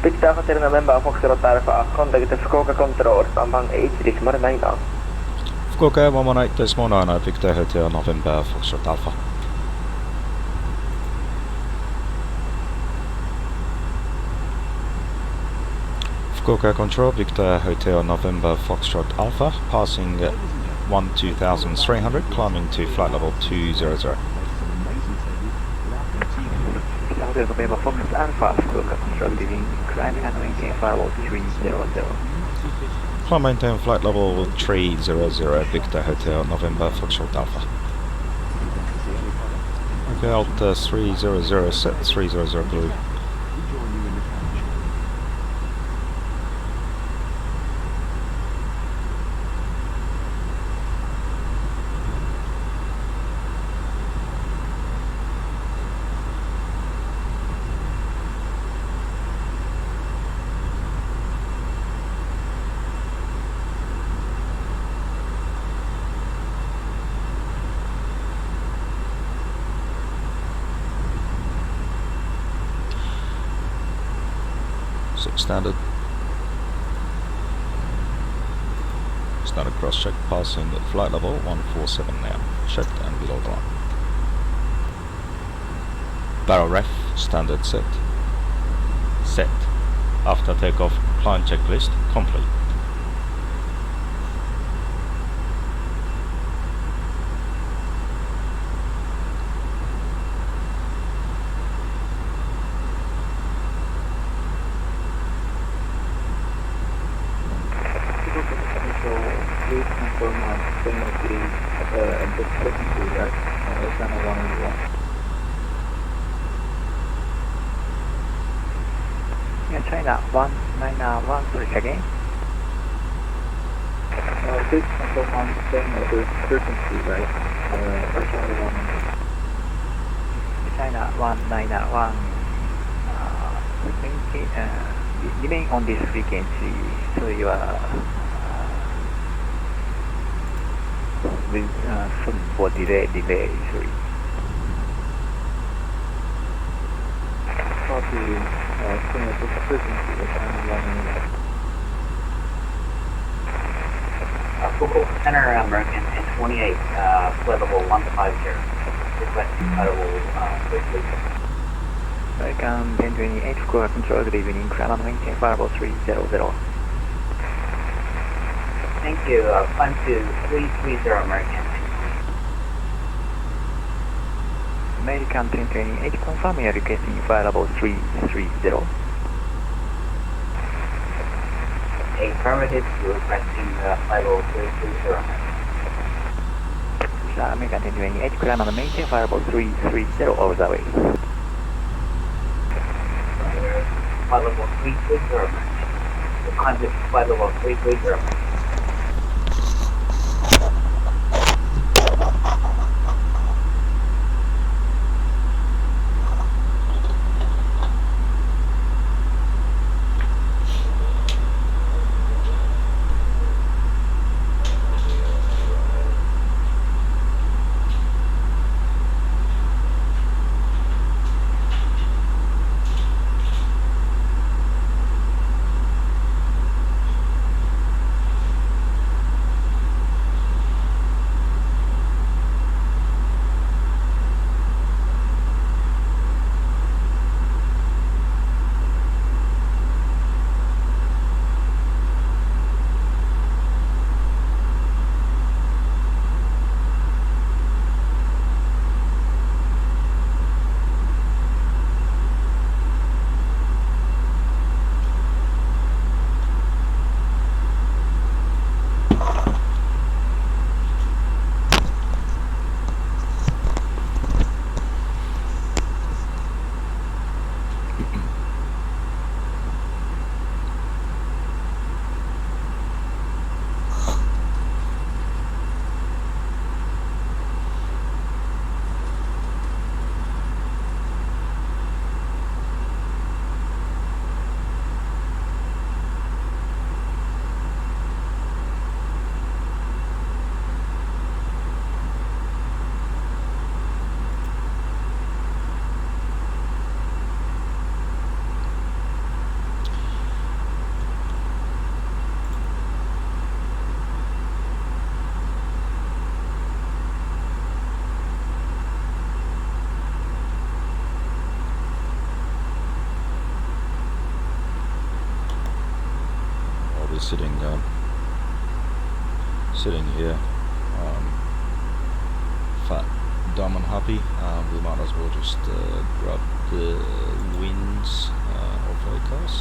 Victor Hotel November Foxtrot Alpha, contact Fukuoka Control, 118.9. Fukuoka 118.9, Victor Hotel November Foxtrot Alpha. Fukuoka Control, Victor Hotel November Foxtrot Alpha, passing 12,300, climbing to flight level 200. Hotel November Foxtrot Alpha, Fukuoka Control, leaving climb and maintain flight level 300. Climb maintain flight level 300, Victor Hotel November Foxtrot Alpha. Okay, Alt 300 set, 300 blue. Standard. Standard cross check, passing flight level 147 now. Checked and below the line. Barrel ref, standard set. Set. After takeoff, climb checklist complete. China 191, please again. Please confirm on the frequency, right? China 191, remain on this frequency, so you are with for delay, sorry. Copy. Fukuoka Center, American 1028, flight level 150. Requesting flight level 33. American 1028, Fukuoka Control, good evening, climb and maintain flight level 300. Thank you, climb to 330 American. American 1028, confirm you are requesting flight level 330. Affirmative, you're requesting flight level 330. American 1028, climb and maintain flight level 330 over the way. Flight level 330. Climb to flight level 330. sitting here, fat, dumb and happy. We might as well just grab the winds of ACAS.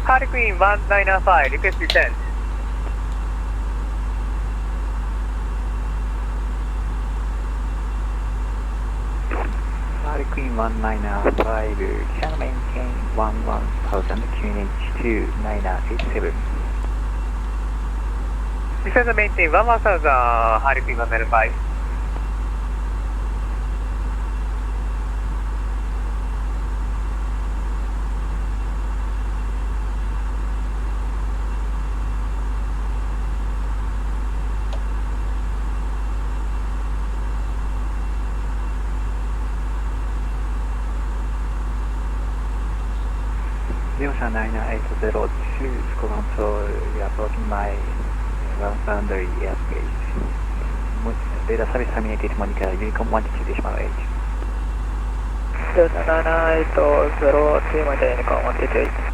Harley Quinn 195, request descent. Harley Quinn 195, can maintain 1000 QNH to 987. Descend maintain 1000, Harley Quinn 195. Delta 9802, control, you are blocking my boundary airspace. Data service terminated, monitor Unicom 122.8. Delta 9802, monitor Unicom 122.8.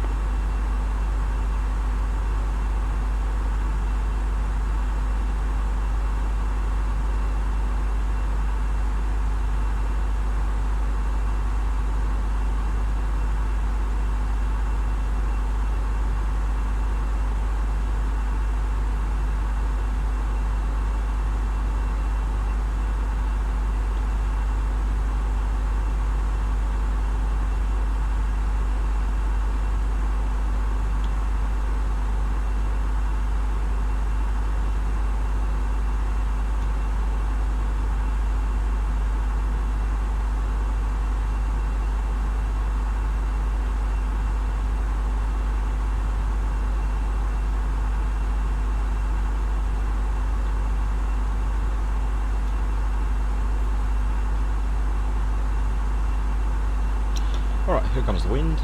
Alright, here comes the wind.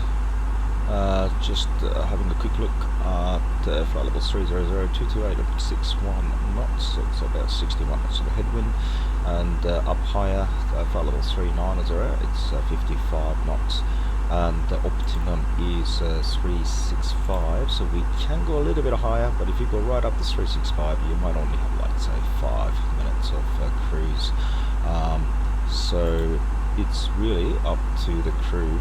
Just having a quick look at flight level 300, 228 at 61 knots, so it's about 61 knots of a headwind, and up higher, flight level 390, it's 55 knots, and the optimum is 365, so we can go a little bit higher, but if you go right up to 365, you might only have, like, say, 5 minutes of cruise. So it's really up to the crew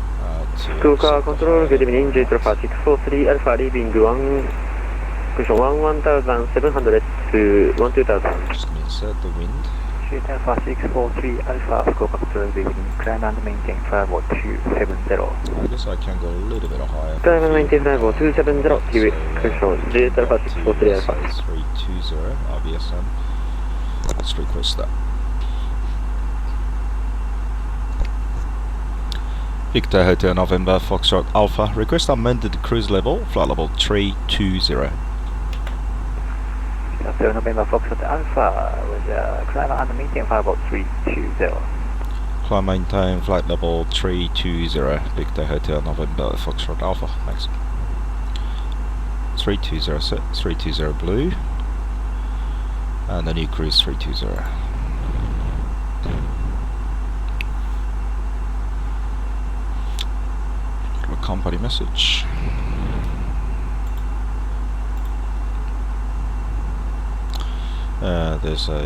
to control, good evening, J Alpha 643 Alpha leaving 1700 to 12,000. Just going to insert the wind. J Alpha 643 Alpha, Fukuoka control, good evening, climb and maintain 50270. I guess I can go a little bit higher. Climb and maintain 50270, TV, control, J Alpha 643 Alpha. 320 RBSM. Let's request that. Victor Hotel November Foxtrot Alpha, request amended cruise level, flight level 320. Hotel November Foxtrot Alpha with climb and maintain 50320. Climb maintain flight level 320, Victor Hotel November Foxtrot Alpha, thanks. 320 set, 320 blue, and the new cruise 320. Company message. There's a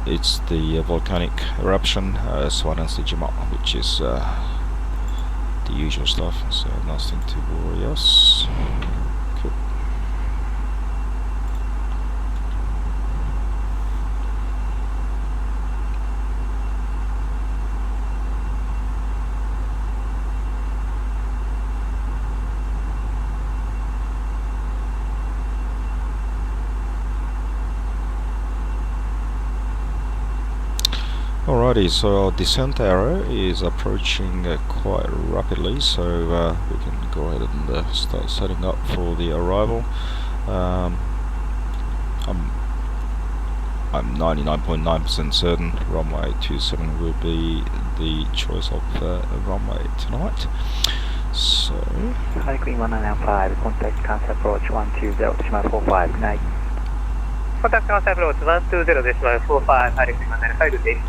it's the volcanic eruption, Swan and Sijima, which is the usual stuff, so nothing to worry us. Cool. Alrighty, so our descent arrow is approaching quite rapidly, so we can go ahead and start setting up for the arrival. I'm 99.9% certain runway 27 will be the choice of runway tonight. So, Hi, Queen 195, contact cancel approach 120.45, good night. Contact cancel approach 120.45, Hi, Queen 195, good day.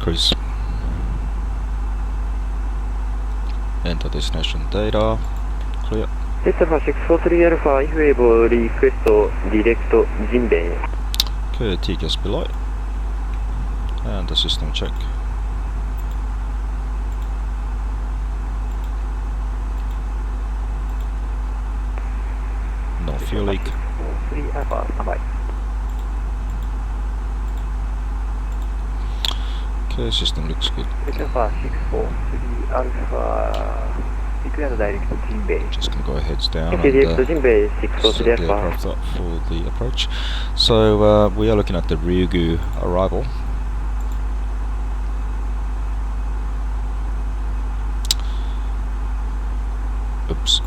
cruise. Enter destination data. Clear. Alpha 643 Alpha, if able request direct Jinbei. Okay, TCAS below. And the system check. No fuel leak. 3 Alpha, standby. Okay, system looks good. Alpha 643 Alpha, declared direct Jinbei. Just gonna go heads down and Direct Jinbei set 643 the Alpha. aircraft up for the approach. So we are looking at the Ryugu arrival. Oops.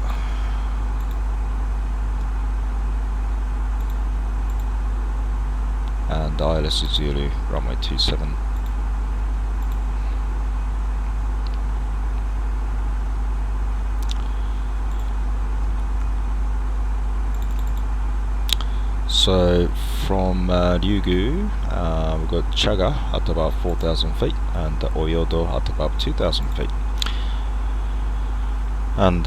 And ILS is Zulu, runway 27. So from Ryugu, we've got Chaga at about 4,000 feet and Oyodo at about 2,000 feet. And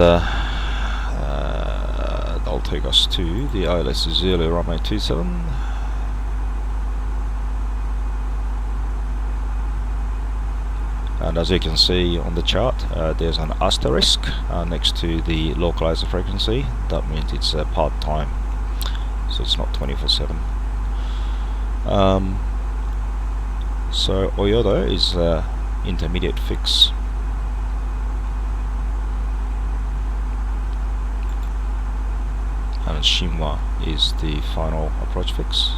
that'll take us to the ILS Zulu runway 27. And as you can see on the chart, there's an asterisk next to the localizer frequency. That means it's part-time, so it's not 24/7. So Oyodo is intermediate fix. And Shinwa is the final approach fix,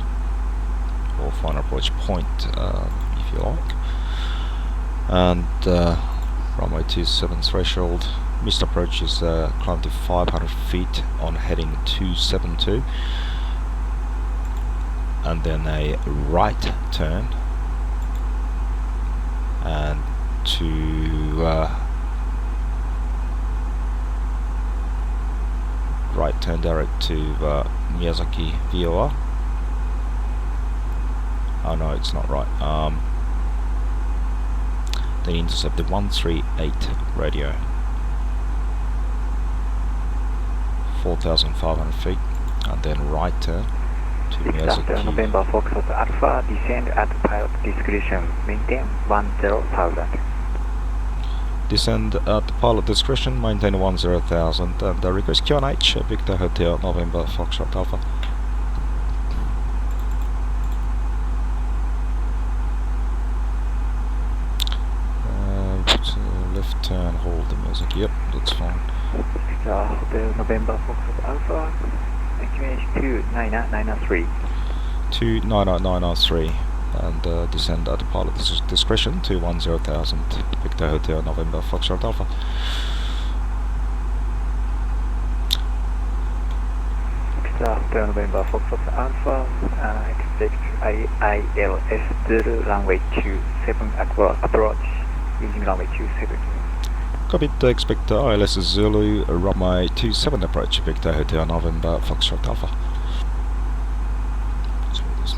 or final approach point, if you like. And runway 27 threshold, missed approach is climb to 500 feet on heading 272, and then a right turn, and to right turn direct to Miyazaki VOR. Oh no, it's not right. They intercept the 138 radio, 4,500 feet, and then right turn to After November Miyazaki. Foxtrot Alpha, descend at pilot discretion, maintain 10,000. Descend at pilot discretion, maintain 10,000, and request QNH, Victor Hotel, November Foxtrot Alpha. Left turn, hold the music. Yep, that's fine. Hotel November Foxtrot Alpha, QNH 29993. 29993, and descend at pilot discretion to 10,000, Victor Hotel, November Foxtrot Alpha. Hotel November Foxtrot Alpha, expect ILS Zulu runway 27 approach using runway 27. Copy, expect ILS Zulu runway 27 approach, Victor Hotel, November Foxtrot Alpha. So this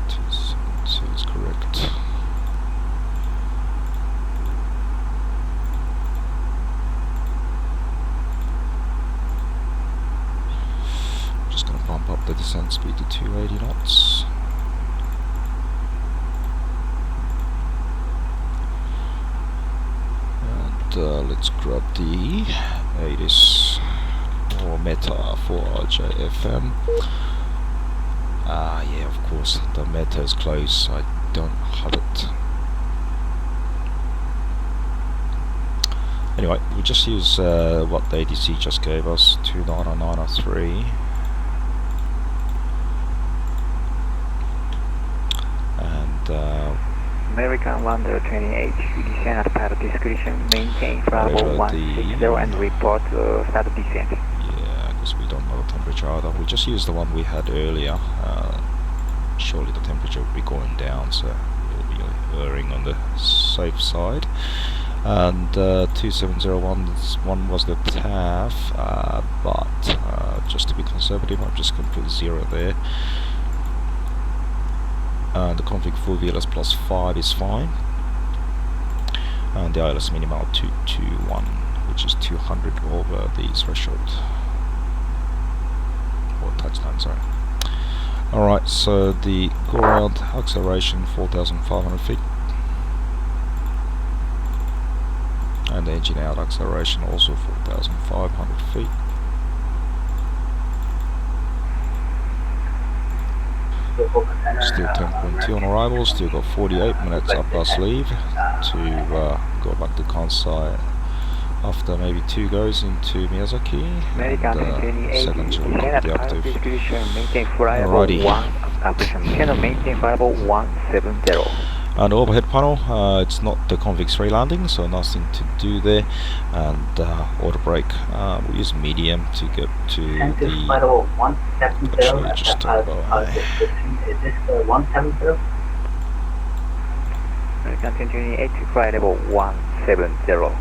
272 is correct. the descent speed to 280 knots. And let's grab the ATIS or Meta for RJFM. Yeah, of course, the Meta is close, I don't have it. Anyway, we'll just use what the ATC just gave us, 29903. And American 128, descent at pilot discretion, maintain travel 160 and report start descent. Yeah, because we don't know the temperature either. We just used the one we had earlier. Surely the temperature will be going down, so we'll be erring on the safe side. And 2701 was the TAF, but just to be conservative, I'm just going to put 0 there. And the config full VLS plus 5 is fine. And the ILS minimal 221, which is 200 over the threshold. Or touchdown, sorry. Alright, so the go around acceleration 4,500 feet. And the engine out acceleration also 4,500 feet. Still 10.2 on arrival, still got 48 minutes up our sleeve to go back to Kansai after maybe 2 goes into Miyazaki. And second to lock the octave. Alrighty. And overhead panel, it's not the config 3 landing, so nothing to do there. And auto brake, we use medium to get to the. Actually, just by. Is this 170? American 28, flight level 170.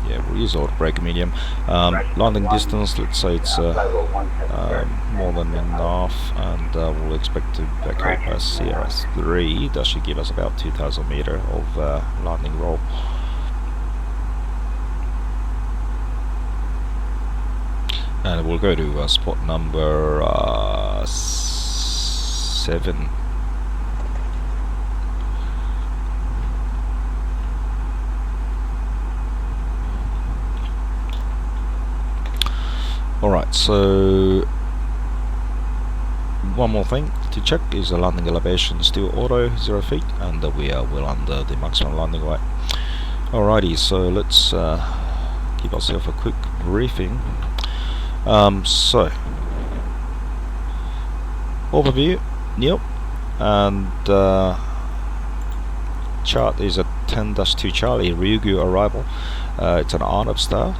Yeah, we'll use auto brake medium. Landing distance, let's say it's more than enough, and we'll expect to vacate by Sierra 3. That should give us about 2,000 meter of landing roll. And we'll go to spot number 7. Alright, so one more thing to check is the landing elevation, still auto 0 feet, and we are well under the maximum landing weight. Alrighty, so let's give ourselves a quick briefing. So overview, Neil, and chart is a 10-2 Charlie Ryugu arrival. It's an RNAV style,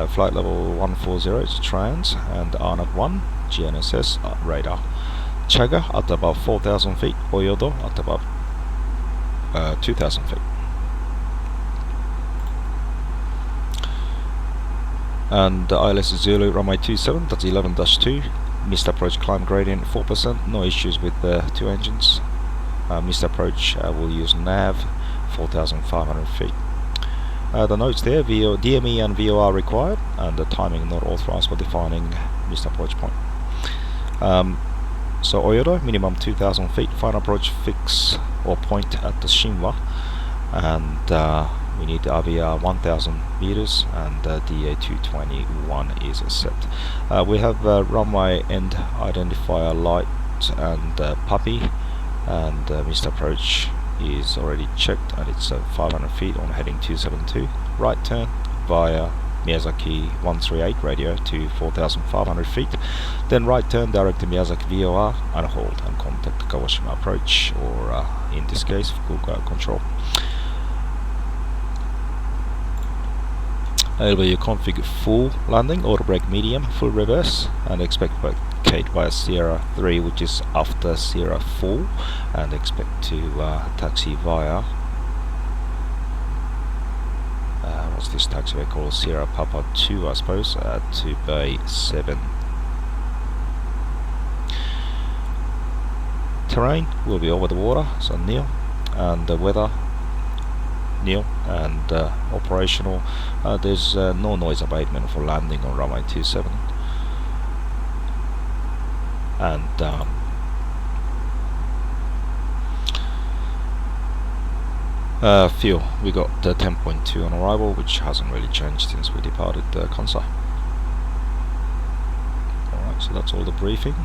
flight level 140, it's trans, and RNAV 1 GNSS radar. Chaga at about 4,000 feet, Oyodo at about 2,000 feet. And ILS is Zulu runway 27, that's 11-2. Missed approach climb gradient 4%, no issues with the 2 engines. Missed approach, we'll use nav 4,500 feet. The notes there, DME and VOR required, and the timing not authorized for defining missed approach point. So Oyodo, minimum 2,000 feet, final approach fix or point at the Shinwa, and we need the RVR 1,000 meters, and DA221 is set. We have runway end identifier light and puppy, and missed approach is already checked, and it's 500 feet on heading 272. Right turn via Miyazaki 138 radio to 4,500 feet. Then right turn direct to Miyazaki VOR and hold and contact Kawashima approach, or in this case Fukuoka control. It'll be a config full landing, auto brake medium, full reverse, and expect vacate via Sierra 3, which is after Sierra 4, and expect to taxi via what's this taxiway called? Sierra Papa 2, I suppose, to Bay 7. Terrain will be over the water, so Neil, and the weather Neil, and operational. There's no noise abatement for landing on runway 27. and fuel, we got 10.2 on arrival, which hasn't really changed since we departed Kansai. Alright, so that's all the briefing.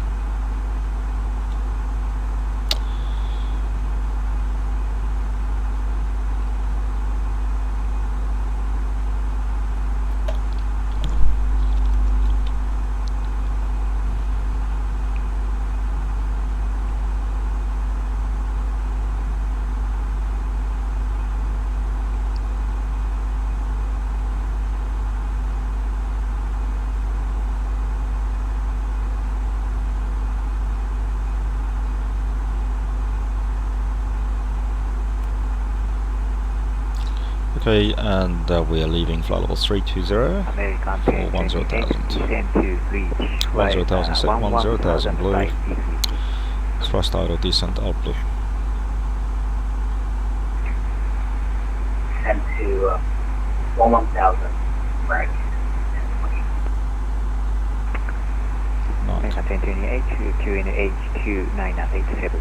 Okay, and we are leaving flight level 320 American for 10,000. 10,000 set 10,000 blue. Thrust idle descent out blue. Send to 11,000 American. American 1028 to QNH 2987.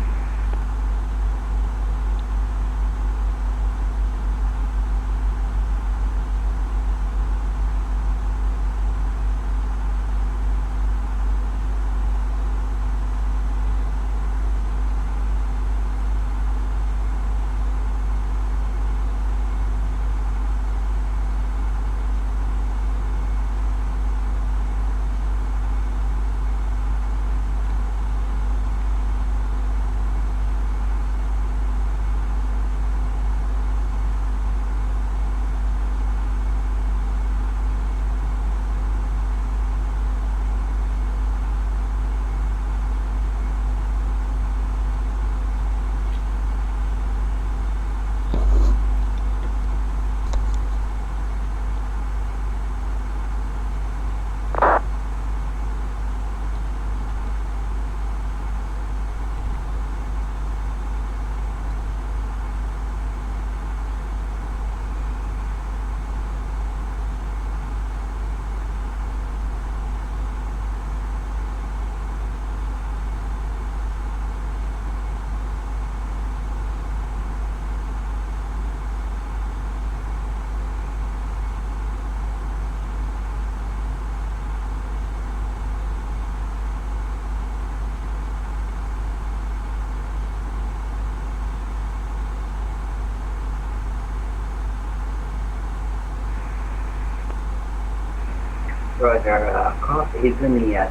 Roger, cross evenly at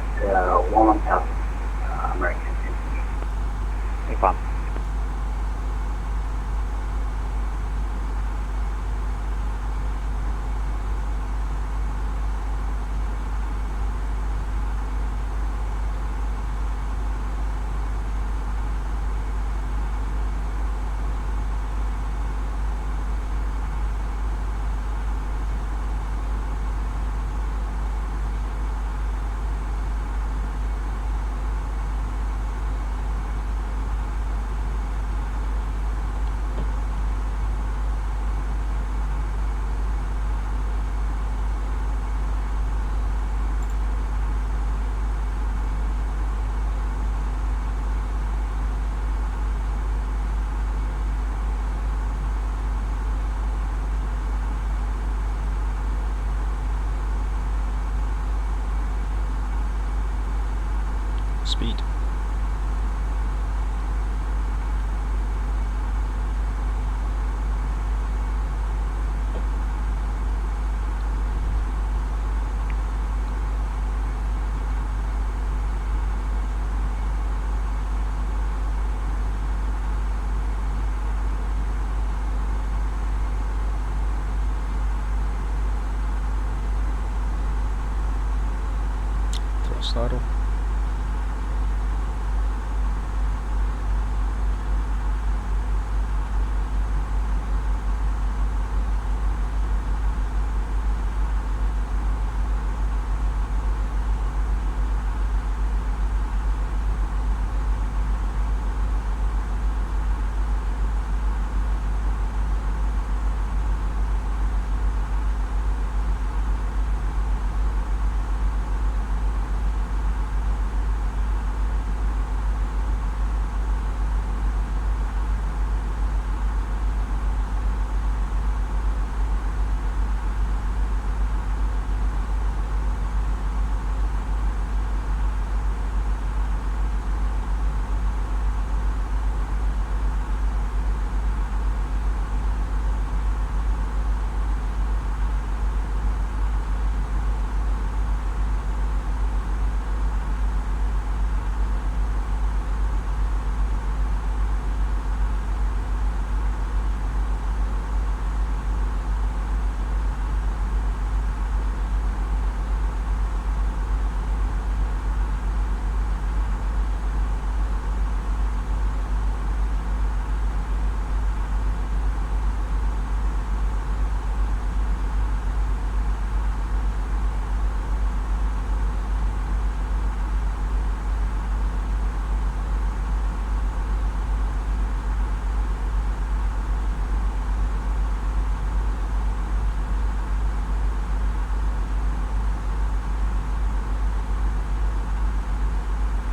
1,000 American. Inform. Speed. Thrust idle.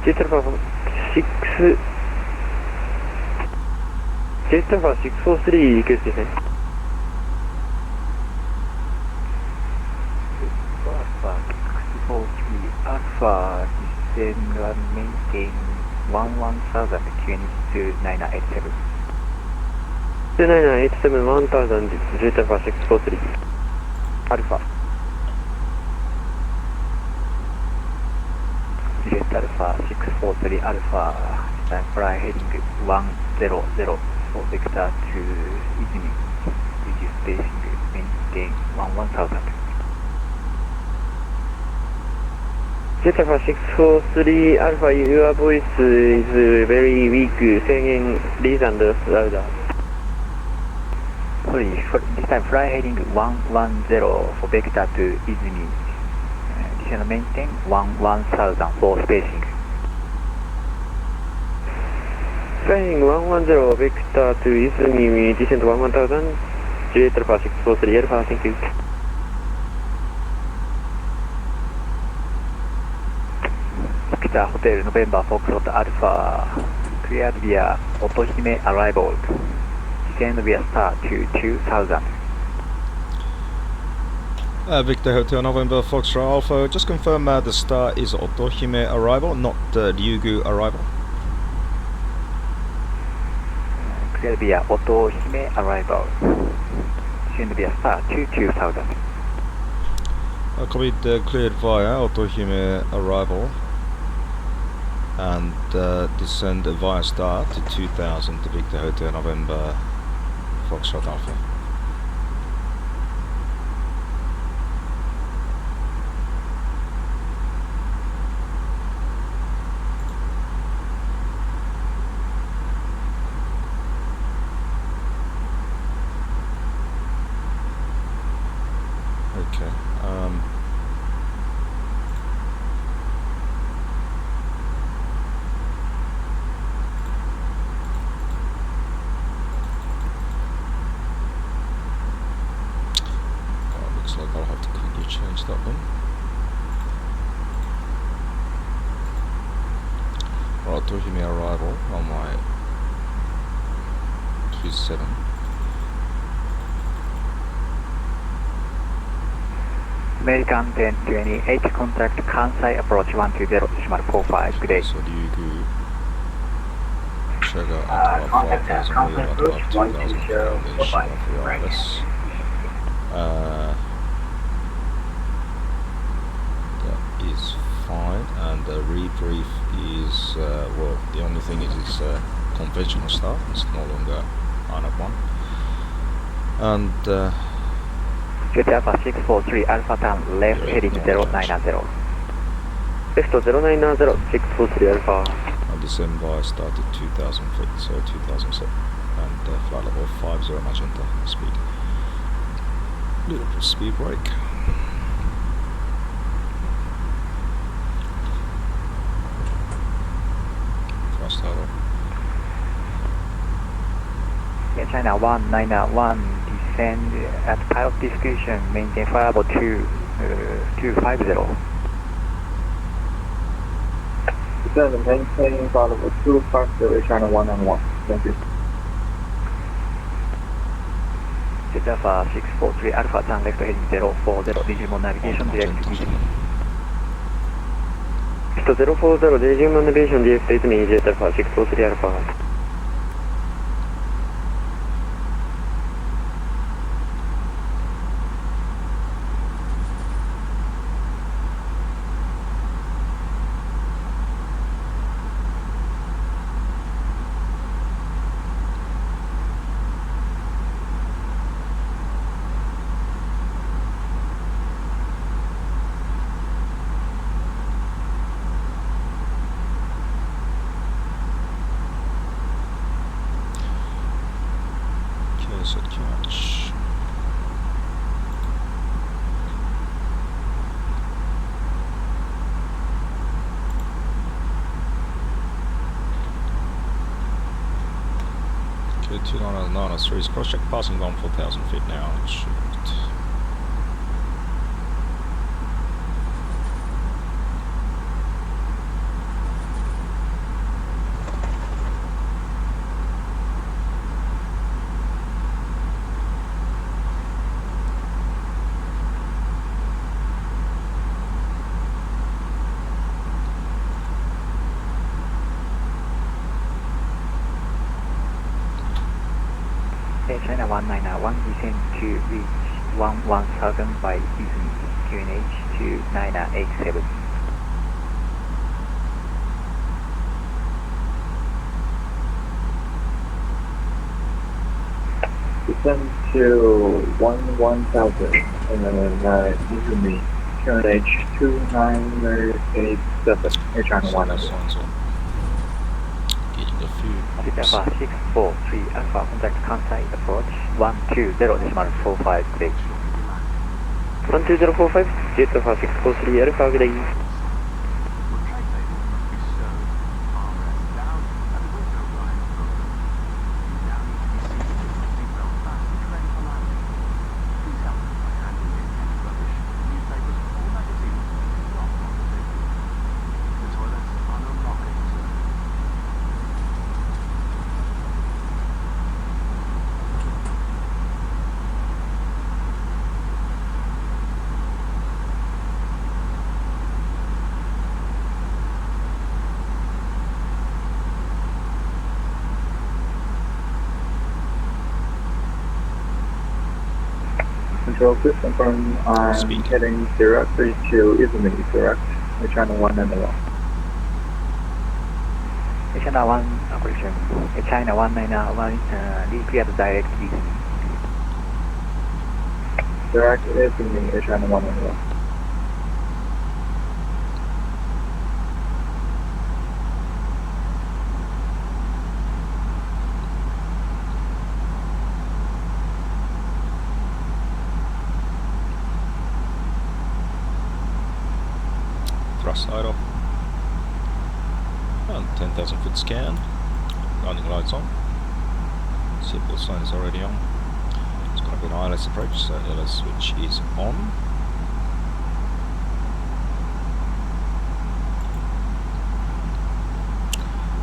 Jet Alpha 6 Jet Alpha 643 リクエストですね。Alpha descend and maintain 11000 to 2987. 2987 1000 Jet Alpha 643 Alpha Jet Alpha 643 Alpha fly heading 100 for vector to Izumi. Reduce spacing, maintain 1000. Jet Alpha 643 Alpha, your voice is very weak. Say again, please and louder. Sorry, this time fly heading 110 for vector to Izumi. Descend maintain 1000 for spacing. Flying 110 vector to Izumi, descend 1000. Jet Alpha 643 Alpha, thank you. Victor Hotel November Foxtrot Alpha, cleared via Otohime arrival. Descend via star to 2000. Victor Hotel November Foxtrot Alpha, just confirm the star is Otohime arrival, not Ryugu arrival. Cleared via Otohime arrival. Descend via star to 2000. Copied, cleared via Otohime arrival and descend via star to 2000 to Victor Hotel November Foxtrot Alpha. Okay. Looks like I'll have to quickly change that one. Right, Otohime arrival on my 27. American 1028, contact Kansai approach 120.45, good day. So Ryugu, trigger at about 5000 wheel at about 2000 elevation of wireless. That is fine, and the rebrief is, well, the only thing is it's conventional stuff, it's no longer INAP 1. And Jet Alpha 643 Alpha turn left heading 090. Left 090, 643 Alpha. And descend by start at 2000 feet, so 2007. And flight level 50 magenta speed. Little speed brake. Thrust throttle. Yeah, China 191. Descend at pilot discretion, maintain flight level 250. Descend, maintain flight level 250, China 191. Thank you. Jet Alpha 643 Alpha, turn left heading 040, Digimon navigation direct to Izumi. 040, Digimon navigation direct to Izumi, Jet Alpha 643 Alpha. Set catch. Okay, 2993 is cross check, passing on 4,000 feet now. It should. China 191, descend to reach 1000 by Izumi, QNH to 987. Descend to 1000 Izumi, QNH 2987, China 191. Getting a few. Alpha 643 Alpha, contact Kansai, approach 120.45 120.45, Jet Alpha 643 Alpha, good day. Control system from Speed. heading directly to Izumi, correct? China 191. China 1, correction. China 191, cleared direct Izumi. Direct Izumi, China 191. Thrust idle. And 10,000 foot scan. Landing lights on. Seatbelt sign is already on. It's going to be an ILS approach, so ILS switch is on.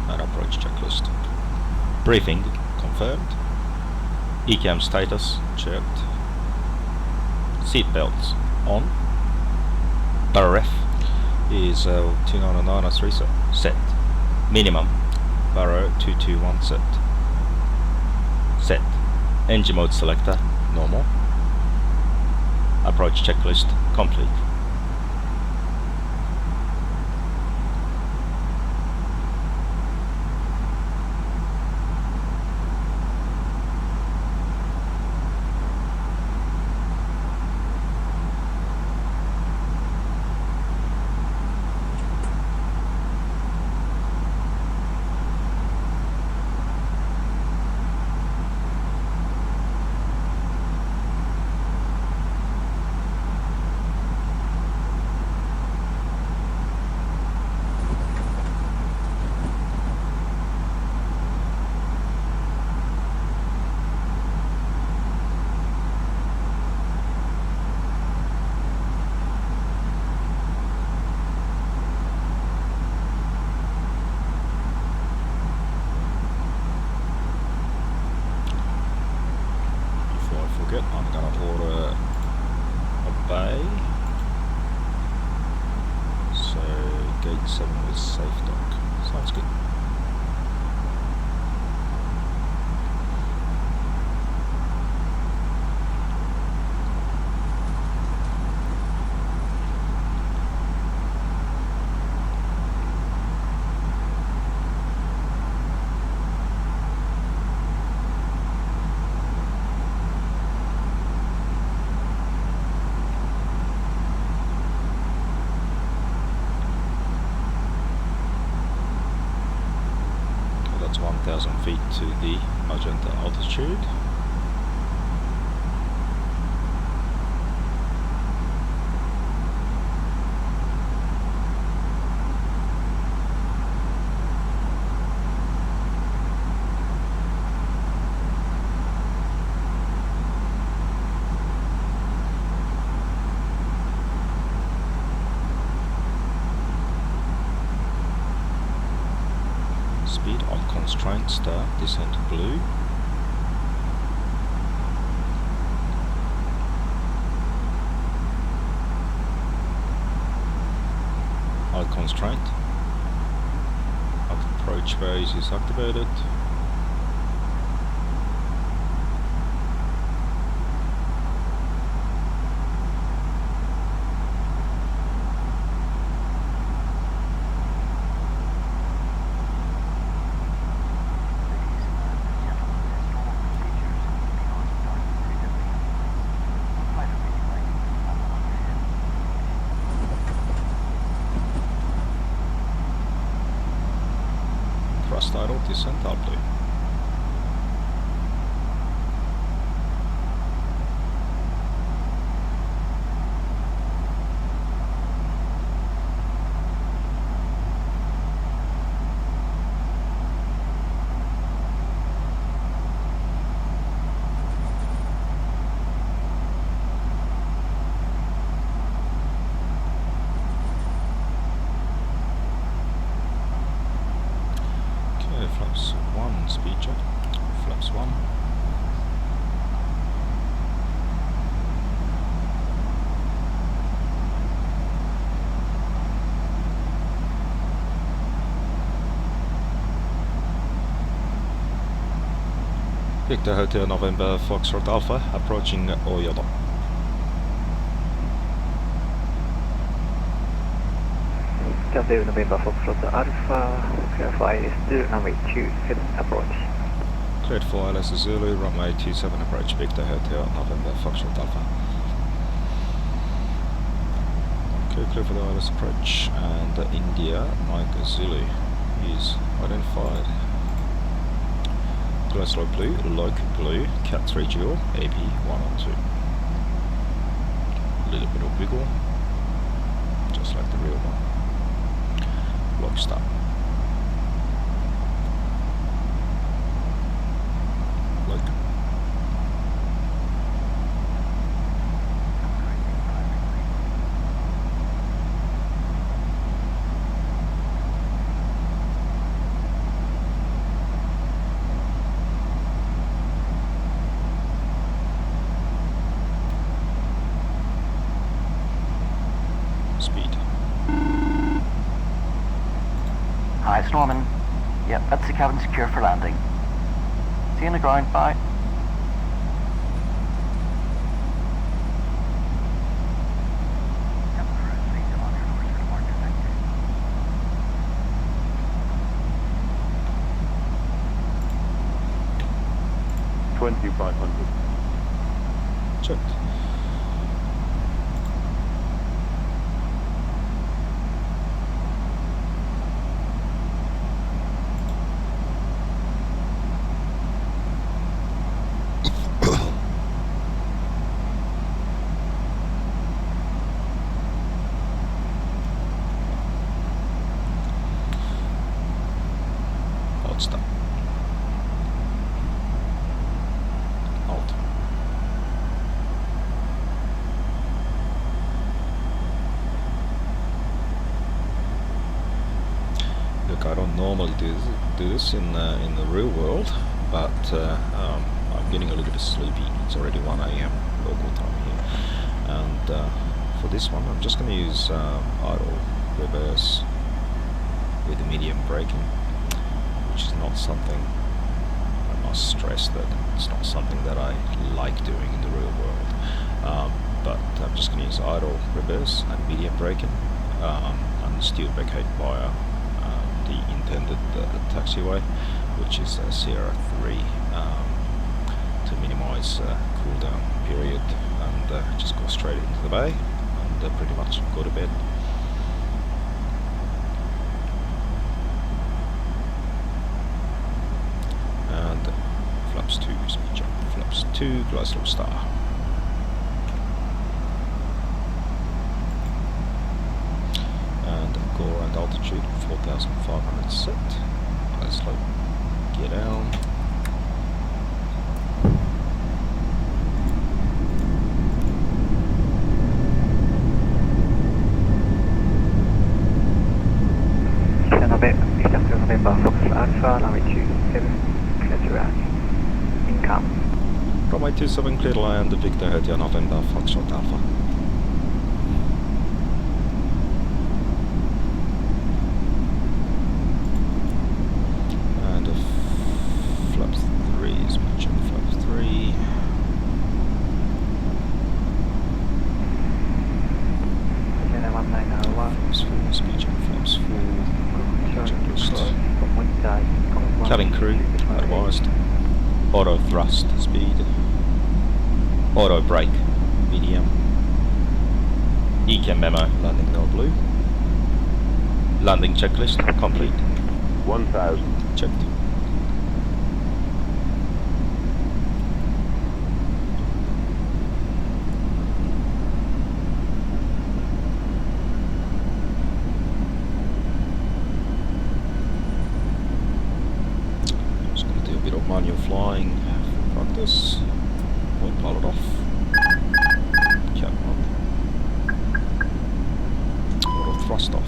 And approach checklist. Briefing confirmed. ECAM status checked. Seatbelts on. Barref is 2993 set. Minimum Barrow 221 set. Set. Engine mode selector normal. Approach checklist complete. I'm going to order a bay, so gate 7 with safe dock. Sounds good. That's 1,000 feet to the magenta altitude. Speed on constraint, start, descent to blue. High constraint. Approach phase is activated. Untitled descent out blue. Flaps 1 speed check, flaps 1. Victor Hotel November Foxtrot Alpha approaching Oyama. Cat3 November Foxtrot Alpha, clear for ILS runway 27 approach. Cleared for ILS Zulu, runway 27 approach, Victor Hotel November Foxtrot Alpha. Okay, clear for the ILS approach, and India Mike Zulu is identified. Glass low blue, Loke blue, Cat3 dual, AP 102. A little bit of wiggle, just like the real one. Lock start. Look. Speed. Hi, it's Norman. Yep, that's the cabin secure for landing. See you on the ground, bye. Checked. Hold stop. Hold. Look, I don't normally do this in the real world, but I'm getting a little bit sleepy. It's already 1 AM local time here, and for this one, I'm just going to use idle reverse with medium braking, which is not something, I must stress that it's not something that I like doing in the real world. But I'm just going to use idle reverse and medium braking, and still vacate via the intended taxiway, which is Sierra 3, to minimize cool down period, and just go straight into the bay and pretty much go to bed. And flaps 2 speed jump, flaps 2 Glasgow star. And go around altitude 4,500 set. Let's get down. November Fox Alpha, runway 27, clear to land. Income. Runway 27 clear to land, Victor Hotel November Foxtrot Alpha. And flaps 3, speed check, flaps 3. Flaps 4, speed check, flaps 4. Checklist. Cabin crew advised. Auto thrust speed. Auto brake medium. ECAM memo landing no blue. Landing checklist complete. 1000. Checked. Just gonna do a bit of manual flying for practice. Point pilot off. Cat 1. Auto thrust off.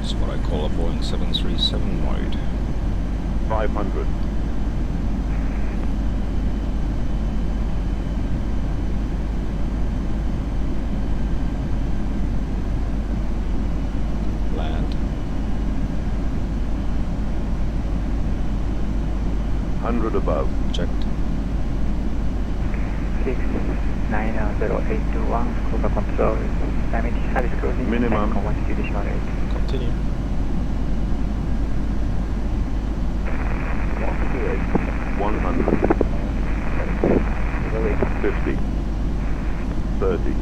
It's what I call a Boeing 737 mode. 500. Land. 100 above. Checked. 69081, Scuba Control, damage service closing, Minimum. 9.1 Continue. 100. 50. 30.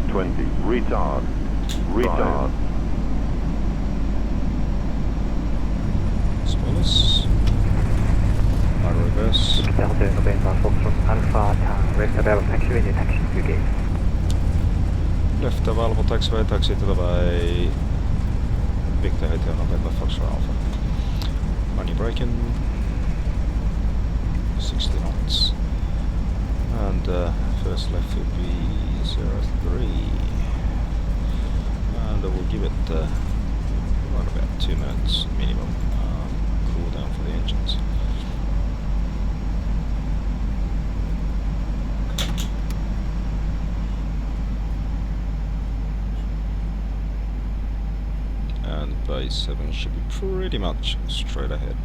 20. Retard. Retard. Spoilers. Auto reverse. Delta November Foxtrot Alpha, turn left available taxiway to taxi to gate. Left available taxiway, taxi to the bay. Victor Hotel November Foxtrot Alpha. Money braking. 60 knots. And first left would be 03. And we'll give it around about 2 minutes minimum cool down for the engines. And base 7 should be pretty much straight ahead.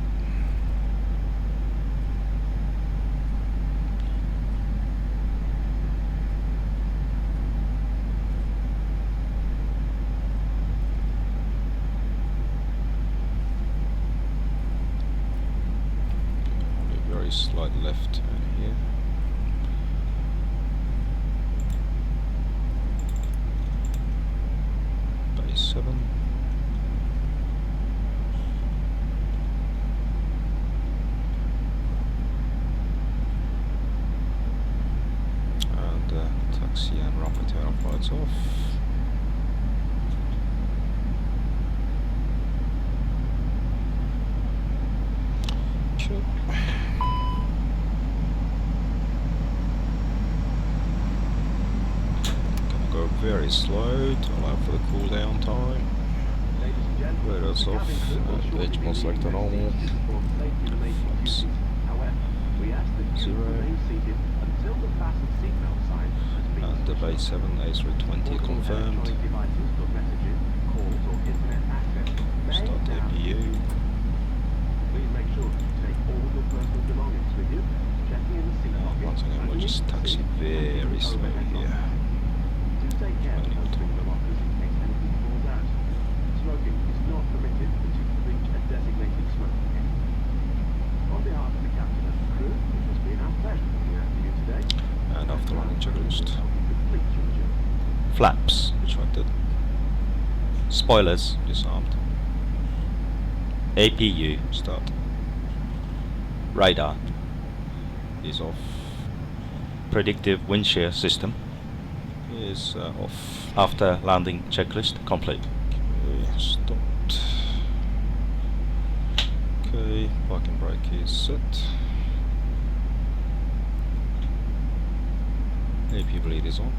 Very slight left turn here. Base 7. And taxi and runway turn off lights off. Okay. Gonna go very slow to allow for the cool down time. Radars off, and edge more select to normal. Flaps 0. And the base 7 A320 confirmed. Start the APU. Once again, we'll just taxi very slowly here. Only on top. And after landing checklist. Flaps, which one did? Spoilers, disarmed. APU, start. Radar is off. Predictive wind shear system is off. After landing checklist complete. Okay, stopped. Okay, parking brake is set. AP bleed is on.